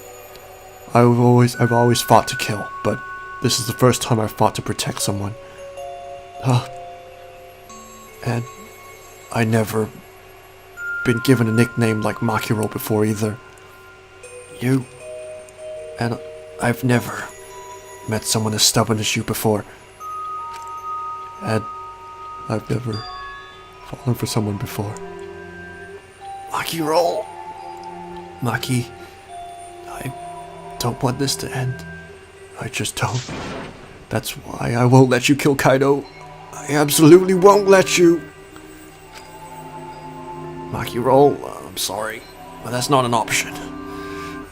Speaker 1: I've always fought to kill, but this is the first time I've fought to protect someone. And I never been given a nickname like Makiro before either. And I've never met someone as stubborn as you before. And I've never fallen for someone before.
Speaker 2: Maki roll.
Speaker 1: Maki, I don't want this to end. I just don't. That's why I won't let you kill Kaido. I absolutely won't let you.
Speaker 2: Maki roll, I'm sorry, but that's not an option.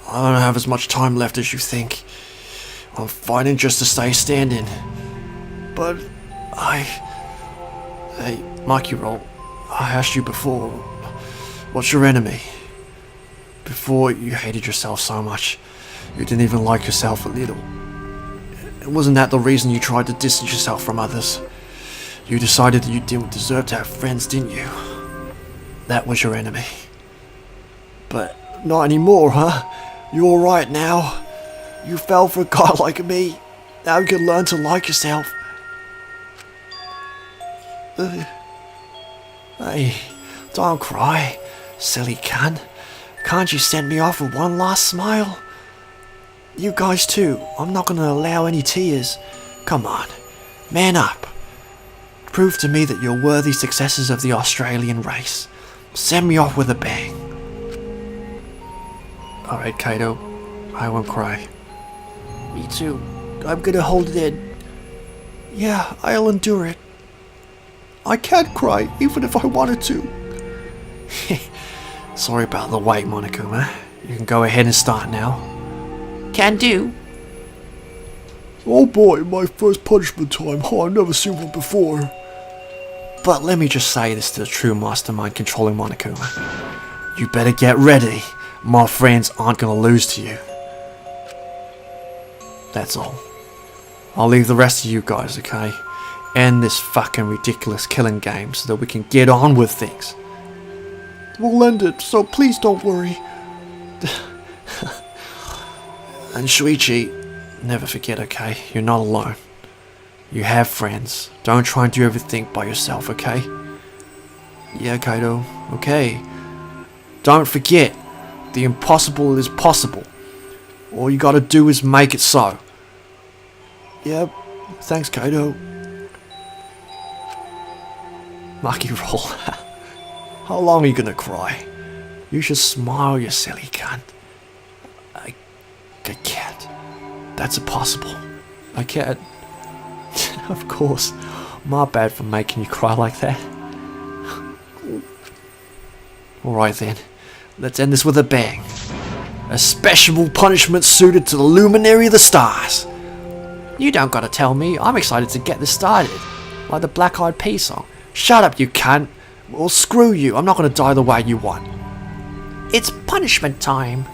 Speaker 2: I don't have as much time left as you think. I'm fighting just to stay standing. But Hey, Maki roll, I asked you before, what's your enemy? Before you hated yourself so much, you didn't even like yourself a little. Wasn't that the reason you tried to distance yourself from others? You decided that you didn't deserve to have friends, didn't you? That was your enemy. But not anymore, huh? You're alright now. You fell for a guy like me. Now you can learn to like yourself. Hey, don't cry, silly cunt. Can't you send me off with one last smile? You guys too. I'm not gonna allow any tears. Come on, man up. Prove to me that you're worthy successors of the Australian race. Send me off with a bang. Alright, Kaido. I won't cry. Me too. I'm gonna hold it in. Yeah, I'll endure it. I can't cry, even if I wanted to. Sorry about the wait, Monokuma. You can go ahead and start now. Can do.
Speaker 1: Oh boy, my first punishment time. Oh, I've never seen one before.
Speaker 2: But let me just say this to the true mastermind controlling Monokuma. You better get ready. My friends aren't gonna lose to you. That's all. I'll leave the rest of you guys, okay? End this fucking ridiculous killing game so that we can get on with things.
Speaker 1: We'll end it, so please don't worry.
Speaker 2: And Shuichi, never forget, okay? You're not alone. You have friends. Don't try and do everything by yourself, okay? Yeah, Kaido. Okay. Don't forget, the impossible is possible. All you gotta do is make it so.
Speaker 1: Yep. Thanks, Kaido.
Speaker 2: Maki roll. How long are you gonna cry? You should smile, you silly cunt. I can't. That's impossible. I can't. Of course. My bad for making you cry like that. Alright then. Let's end this with a bang. A special punishment suited to the luminary of the stars. You don't gotta tell me. I'm excited to get this started. Like the Black Eyed Peas song. Shut up, you cunt. Well, screw you. I'm not gonna die the way you want. It's punishment time.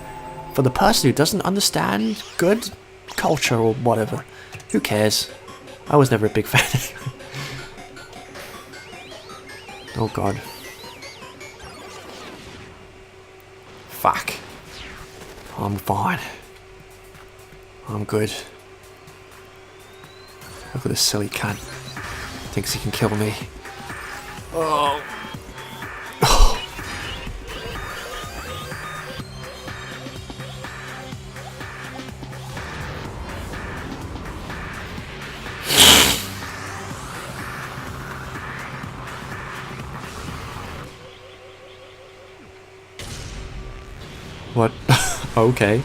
Speaker 2: For the person who doesn't understand good culture or whatever. Who cares? I was never a big fan. Oh god. Fuck. I'm fine. I'm good. Look at this silly cunt. Thinks he can kill me. Oh. What? Okay.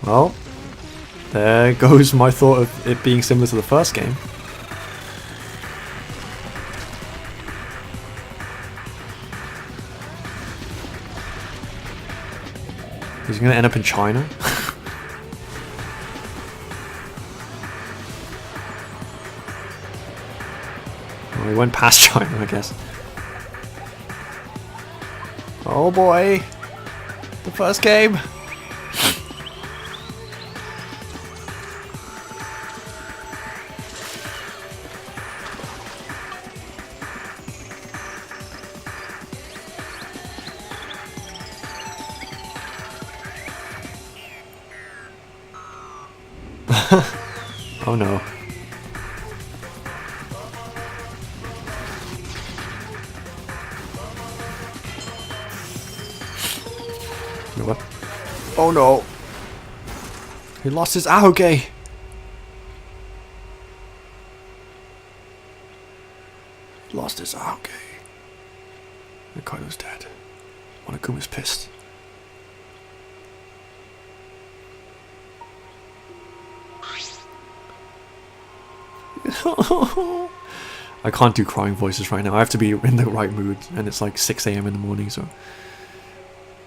Speaker 2: Well, there goes my thought of it being similar to the first game. He's gonna end up in China? Well, he went past China, I guess. Oh boy! The first game! Oh no. What? Oh no. He lost his ARGGJJHH. Lost his ARGGJJHH. Kaido's dead. Monokuma's pissed.
Speaker 1: I can't do crying voices right now. I have to be in the right mood, and it's like 6 a.m. in the morning, so...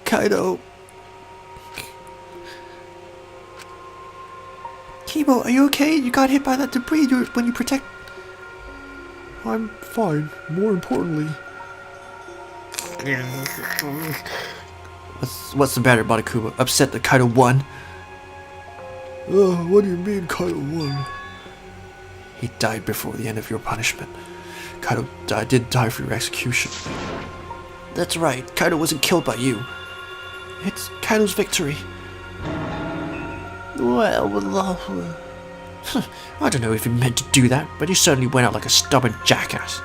Speaker 1: Kaido... Kibo, are you okay? You got hit by that debris when you protect... I'm fine. More importantly...
Speaker 2: What's the matter, Monokuma? Upset that Kaido won?
Speaker 1: What do you mean Kaido won?
Speaker 2: He died before the end of your punishment. Kaido did die for your execution. That's right, Kaido wasn't killed by you. It's Kaido's victory. Well, I don't know if he meant to do that, but he certainly went out like a stubborn jackass.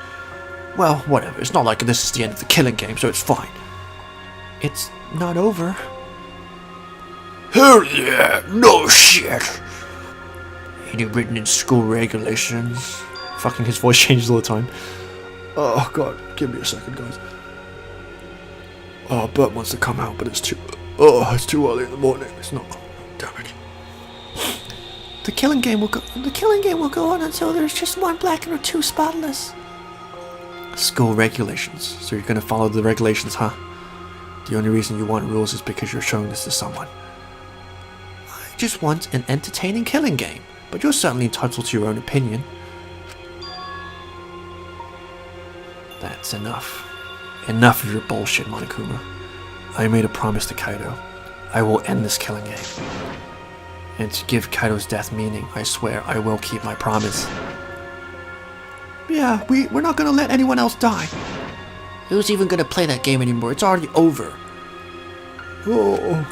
Speaker 2: Well, whatever, it's not like this is the end of the killing game, so it's fine. It's not over.
Speaker 3: Hell yeah, no shit.
Speaker 2: Ain't it written in school regulations?
Speaker 1: Fucking his voice changes all the time. Oh god, give me a second, guys. Oh, Bert wants to come out, but it's too early in the morning. It's not. Damn it.
Speaker 2: The killing game will go on until there's just one black and 2 spotless.
Speaker 1: School regulations. So you're gonna follow the regulations, huh? The only reason you want rules is because you're showing this to someone.
Speaker 2: I just want an entertaining killing game, but you're certainly entitled to your own opinion.
Speaker 1: That's enough. Enough of your bullshit, Monokuma. I made a promise to Kaido. I will end this killing game. And to give Kaido's death meaning, I swear I will keep my promise.
Speaker 2: Yeah, we're not gonna let anyone else die. Who's even gonna play that game anymore? It's already over.
Speaker 1: Oh,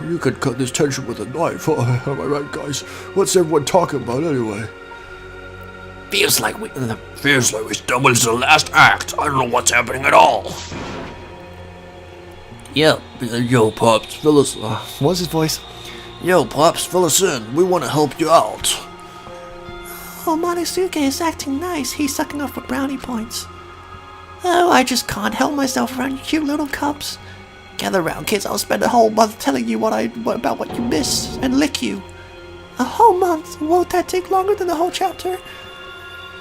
Speaker 1: you could cut this tension with a knife. Am I right, guys? What's everyone talking about anyway?
Speaker 3: Feels like we stumbled into the last act. I don't know what's happening at all. Yo, Pops, fill us...
Speaker 1: What's his voice?
Speaker 3: Yo, Pops, fill us in. We want to help you out.
Speaker 2: Oh, Monosuke is acting nice. He's sucking off for brownie points. Oh, I just can't help myself around you cute little cubs. Gather round, kids. I'll spend a whole month telling you about what you missed and lick you. A whole month? Won't that take longer than the whole chapter?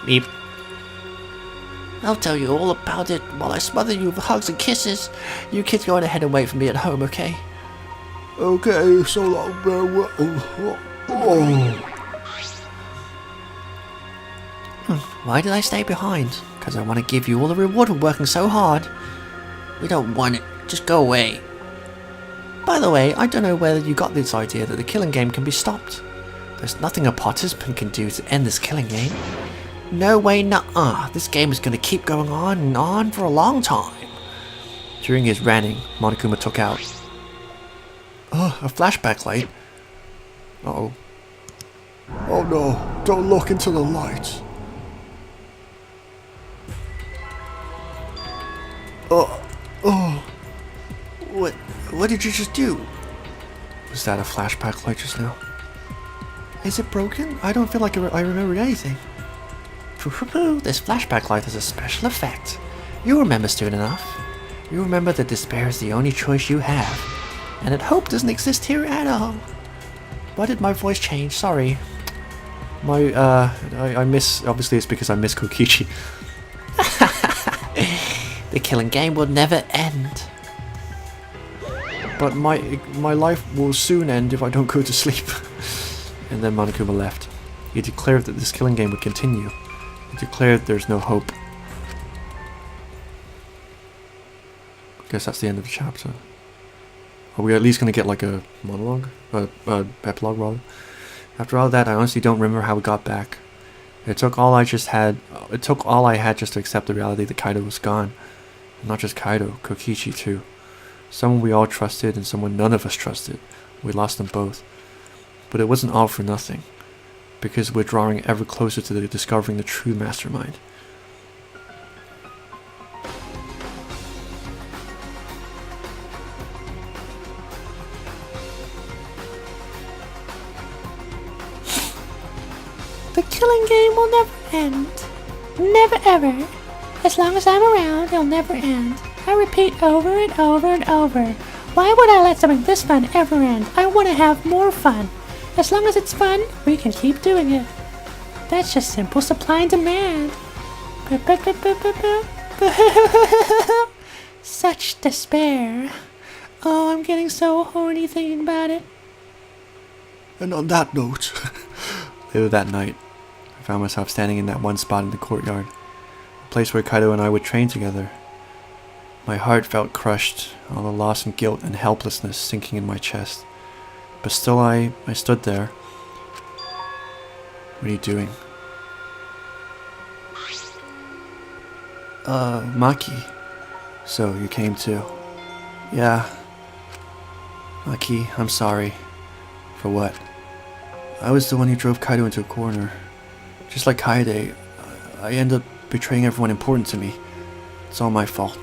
Speaker 3: Beep.
Speaker 2: I'll tell you all about it while I smother you with hugs and kisses. You kids go on ahead and wait for me at home, okay?
Speaker 1: Okay, so long, farewell.
Speaker 2: Why did I stay behind? Because I want to give you all the reward for working so hard.
Speaker 3: We don't want it. Just go away.
Speaker 2: By the way, I don't know whether you got this idea that the killing game can be stopped. There's nothing a participant can do to end this killing game. No way, nuh-uh. This game is going to keep going on and on for a long time.
Speaker 1: During his ranting, Monokuma took out a flashback light. Uh-oh. Oh no, don't look into the light.
Speaker 2: What did you just do?
Speaker 1: Was that a flashback light just now?
Speaker 2: Is it broken? I don't feel like I remembered anything. This flashback light has a special effect. You remember soon enough. You remember that despair is the only choice you have, and that hope doesn't exist here at all. Why did my voice change? Sorry.
Speaker 1: I miss... Obviously it's because I miss Kokichi.
Speaker 2: The killing game will never end.
Speaker 1: But my life will soon end if I don't go to sleep. And then Monokuma left. He declared that this killing game would continue. He declared there's no hope. I guess that's the end of the chapter. Are we at least going to get like a monologue? Epilogue rather? After all that, I honestly don't remember how we got back. It took all I had just to accept the reality that Kaido was gone. And not just Kaido, Kokichi too. Someone we all trusted and someone none of us trusted. We lost them both. But it wasn't all for nothing. Because we're drawing ever closer to discovering the true mastermind.
Speaker 4: The killing game will never end. Never ever. As long as I'm around, it'll never end. I repeat over and over and over. Why would I let something this fun ever end? I want to have more fun. As long as it's fun, we can keep doing it. That's just simple supply and demand. Such despair. Oh, I'm getting so horny thinking about it.
Speaker 1: And on that note, later that night, I found myself standing in that one spot in the courtyard, a place where Kaido and I would train together. My heart felt crushed, all the loss and guilt and helplessness sinking in my chest. But still I stood there. What are you doing? Maki. So, you came too. Yeah. Maki, I'm sorry. For what? I was the one who drove Kaido into a corner. Just like Kaede, I ended up betraying everyone important to me. It's all my fault.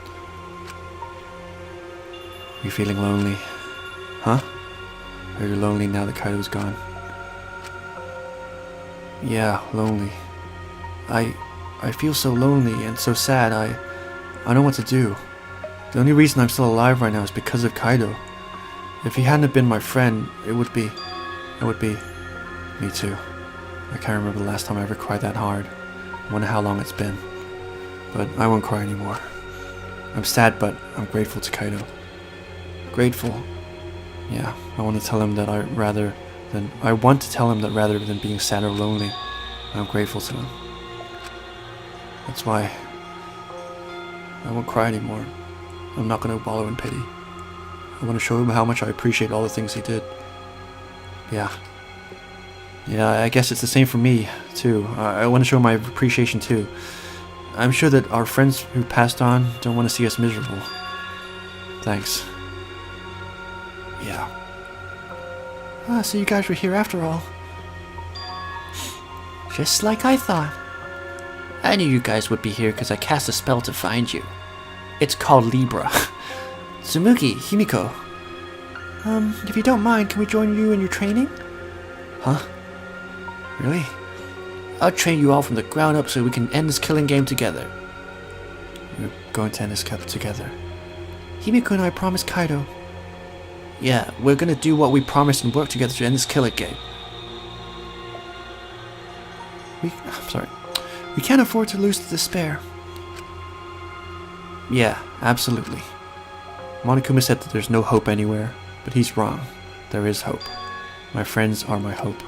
Speaker 1: You feeling lonely? Huh? Or you're lonely now that Kaido's gone? Yeah, lonely. I feel so lonely and so sad. I don't know what to do. The only reason I'm still alive right now is because of Kaido. If he hadn't have been my friend, it would be me too. I can't remember the last time I ever cried that hard. I wonder how long it's been. But I won't cry anymore. I'm sad, but I'm grateful to Kaido. Grateful. Yeah, I want to tell him that rather than being sad or lonely, I'm grateful to him. That's why I won't cry anymore. I'm not going to wallow in pity. I want to show him how much I appreciate all the things he did. Yeah, I guess it's the same for me, too. I want to show my appreciation, too. I'm sure that our friends who passed on don't want to see us miserable. Thanks. Yeah.
Speaker 2: So you guys were here after all. Just like I thought. I knew you guys would be here because I cast a spell to find you. It's called Libra. Tsumugi, Himiko. If you don't mind, can we join you in your training?
Speaker 1: Huh? Really?
Speaker 2: I'll train you all from the ground up so we can end this killing game together.
Speaker 1: We're going to end this cup together.
Speaker 2: Himiko and I promised Kaido. Yeah, we're gonna do what we promised and work together to end this killing game. We can't afford to lose to despair.
Speaker 1: Yeah, absolutely. Monokuma said that there's no hope anywhere, but he's wrong. There is hope. My friends are my hope.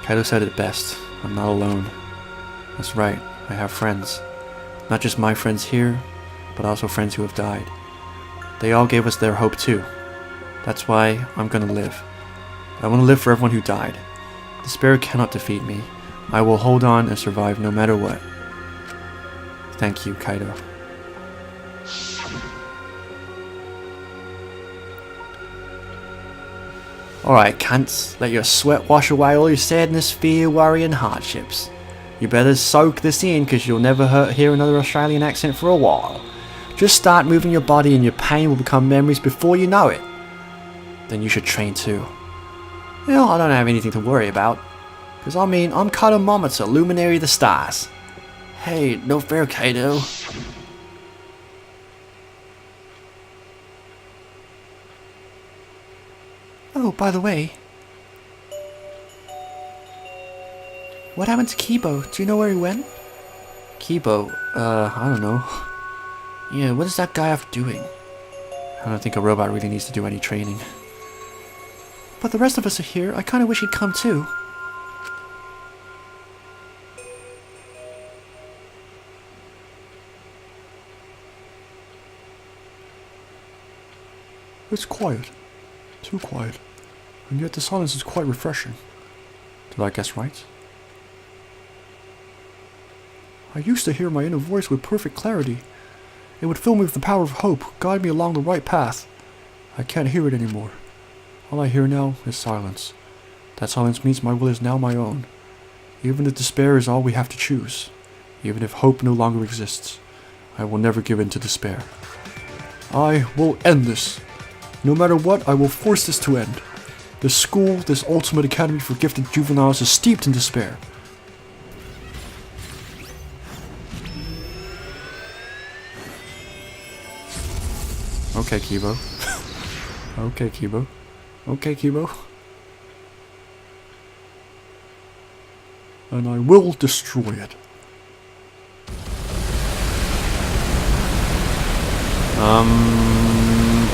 Speaker 1: Kaido said it best. I'm not alone. That's right, I have friends. Not just my friends here, but also friends who have died. They all gave us their hope too. That's why I'm gonna live. I want to live for everyone who died. Despair cannot defeat me. I will hold on and survive no matter what. Thank you, Kaido.
Speaker 2: Alright, cunts. Let your sweat wash away all your sadness, fear, worry and hardships. You better soak this in because you'll never hear another Australian accent for a while. Just start moving your body and your pain will become memories before you know it. Then you should train too. Well, I don't have anything to worry about. Because I'm Kaido Momota, Luminary of the Stars. Hey, no fair, Kaido. Oh, by the way. What happened to Kibo? Do you know where he went?
Speaker 1: Kibo? I don't know.
Speaker 2: Yeah, what is that guy after doing?
Speaker 1: I don't think a robot really needs to do any training.
Speaker 2: But the rest of us are here. I kinda wish he'd come too.
Speaker 1: It's quiet. Too quiet. And yet the silence is quite refreshing. Did I guess right? I used to hear my inner voice with perfect clarity. It would fill me with the power of hope, guide me along the right path. I can't hear it anymore. All I hear now is silence. That silence means my will is now my own. Even if despair is all we have to choose, even if hope no longer exists, I will never give in to despair. I will end this. No matter what, I will force this to end. This school, this ultimate academy for gifted juveniles is steeped in despair. Okay, Kibo. Okay, Kibo. Okay, Kibo. And I will destroy it.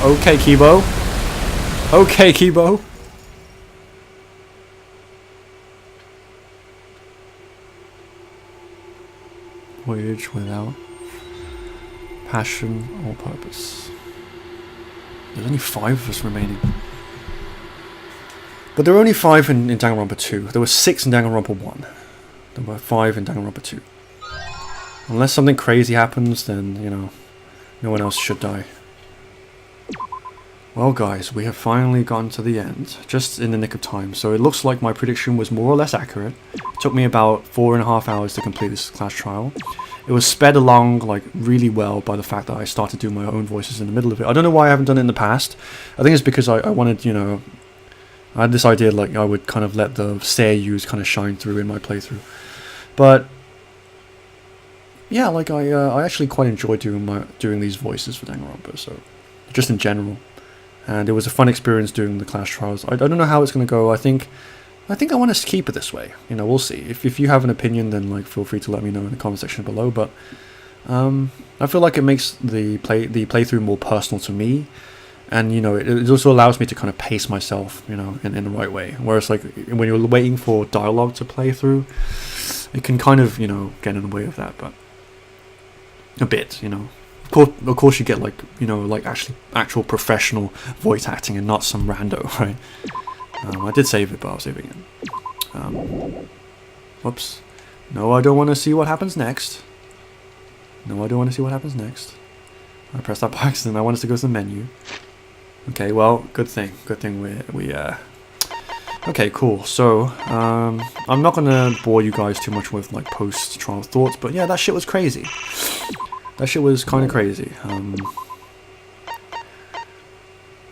Speaker 1: Okay, Kibo. Okay, Kibo. Voyage without passion or purpose. There's only 5 of us remaining. But there were only 5 in Danganronpa 2. There were 6 in Danganronpa 1. There were 5 in Danganronpa 2. Unless something crazy happens, then, you know, no one else should die. Well guys, we have finally gotten to the end, just in the nick of time, so it looks like my prediction was more or less accurate. It took me about 4.5 hours to complete this class trial. It was sped along like really well by the fact that I started doing my own voices in the middle of it. I don't know why I haven't done it in the past. I think it's because I wanted, you know, I had this idea like I would kind of let the seiyus kind of shine through in my playthrough. But yeah, like I actually quite enjoyed doing these voices for Danganronpa, so just in general. And it was a fun experience doing the class trials. I don't know how it's going to go. I think I want to keep it this way. You know, we'll see. If you have an opinion, then like feel free to let me know in the comment section below. But I feel like it makes the playthrough more personal to me, and you know, it also allows me to kind of pace myself, you know, in the right way. Whereas like when you're waiting for dialogue to play through, it can kind of, you know, get in the way of that. But a bit, you know. Of course you get like, you know, like actual professional voice acting and not some rando, right? I did save it, but I'll save it again. Whoops. No, I don't want to see what happens next. No, I don't want to see what happens next. I pressed that by accident. I wanted to go to the menu. Okay, well, good thing. Good thing we okay, cool. So, I'm not gonna bore you guys too much with like post-trial thoughts, but yeah, that shit was crazy. That shit was kind of crazy.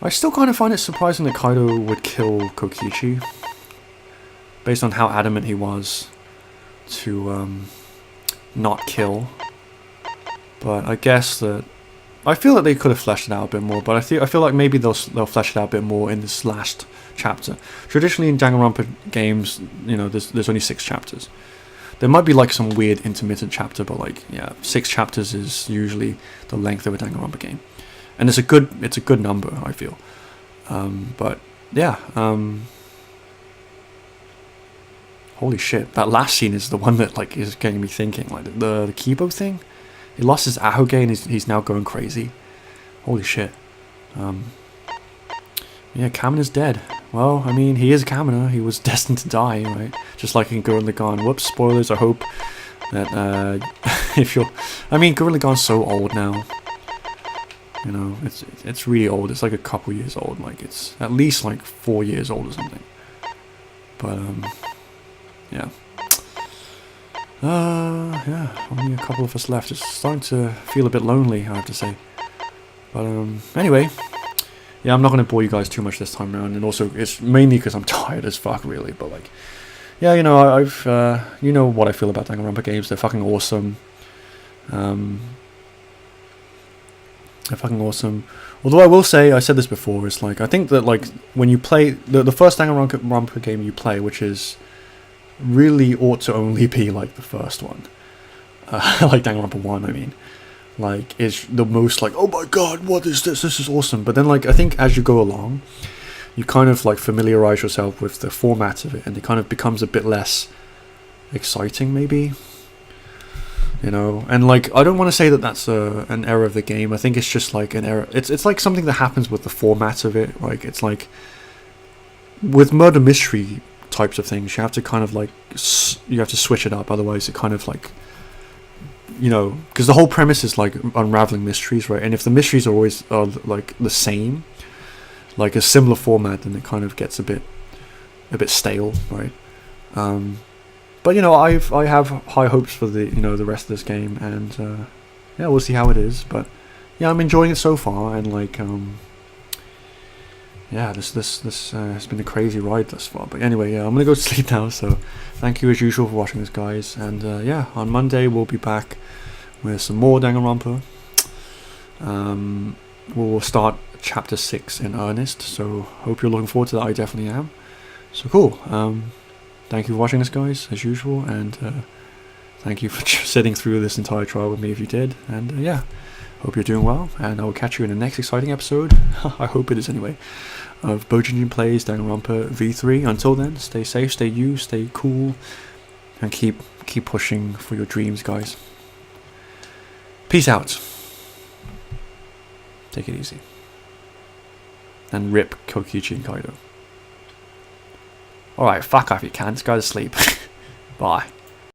Speaker 1: I still kind of find it surprising that Kaido would kill Kokichi, based on how adamant he was to not kill. But I guess that I feel that they could have fleshed it out a bit more. But I feel like maybe they'll flesh it out a bit more in this last chapter. Traditionally in Danganronpa games, you know, there's only 6 chapters. There might be like some weird intermittent chapter, but like, yeah, 6 chapters is usually the length of a Danganronpa game, and it's a good number, I feel. But yeah, holy shit, that last scene is the one that like is getting me thinking. Like the Kibo thing, he lost his Ahoge and he's now going crazy. Holy shit. Yeah, Kamen is dead. Well, I mean, he is a Kamina. He was destined to die, right? Just like in Gurren Lagann. Whoops, spoilers. I hope that if you're, I mean, Gurren Lagann's so old now. You know, it's really old. It's like a couple years old. Like it's at least like 4 years old or something. But yeah. Yeah. Only a couple of us left. It's starting to feel a bit lonely, I have to say. But anyway. Yeah, I'm not going to bore you guys too much this time around, and also it's mainly because I'm tired as fuck, really. But like, yeah, you know, I've you know what I feel about Danganronpa games. They're fucking awesome. They're fucking awesome. Although I will say, I said this before, it's like I think that like when you play the first Danganronpa game you play, which is really ought to only be like the first one, like Danganronpa 1, I mean. Like, is the most like, oh my god, what is this? This is awesome. But then, like, I think as you go along, you kind of like familiarize yourself with the format of it, and it kind of becomes a bit less exciting, maybe. You know, and like, I don't want to say that that's an error of the game. I think it's just like an error. It's like something that happens with the format of it. Like, it's like with murder mystery types of things, you have to kind of like you have to switch it up. Otherwise, it kind of like, you know, because the whole premise is like unraveling mysteries, right? And if the mysteries are always like the same, like a similar format, then it kind of gets a bit stale, right? But you know, I have high hopes for the rest of this game, and yeah, we'll see how it is. But yeah, I'm enjoying it so far, and like yeah, this has been a crazy ride thus far. But anyway, yeah, I'm gonna go to sleep now. So thank you as usual for watching this, guys. And yeah, on Monday we'll be back with some more Danganronpa. we'll start chapter 6 in earnest. So hope you're looking forward to that. I definitely am. So cool. Thank you for watching this, guys, as usual, and thank you for sitting through this entire trial with me if you did. And yeah, hope you're doing well, and I will catch you in the next exciting episode. I hope it is anyway. Of Bowjinjin Plays Danganronpa V3. Until then, stay safe, stay you, stay cool, and keep pushing for your dreams, guys. Peace out. Take it easy. And rip Kokichi and Kaido. Alright, fuck off, you can't. Go to sleep. Bye.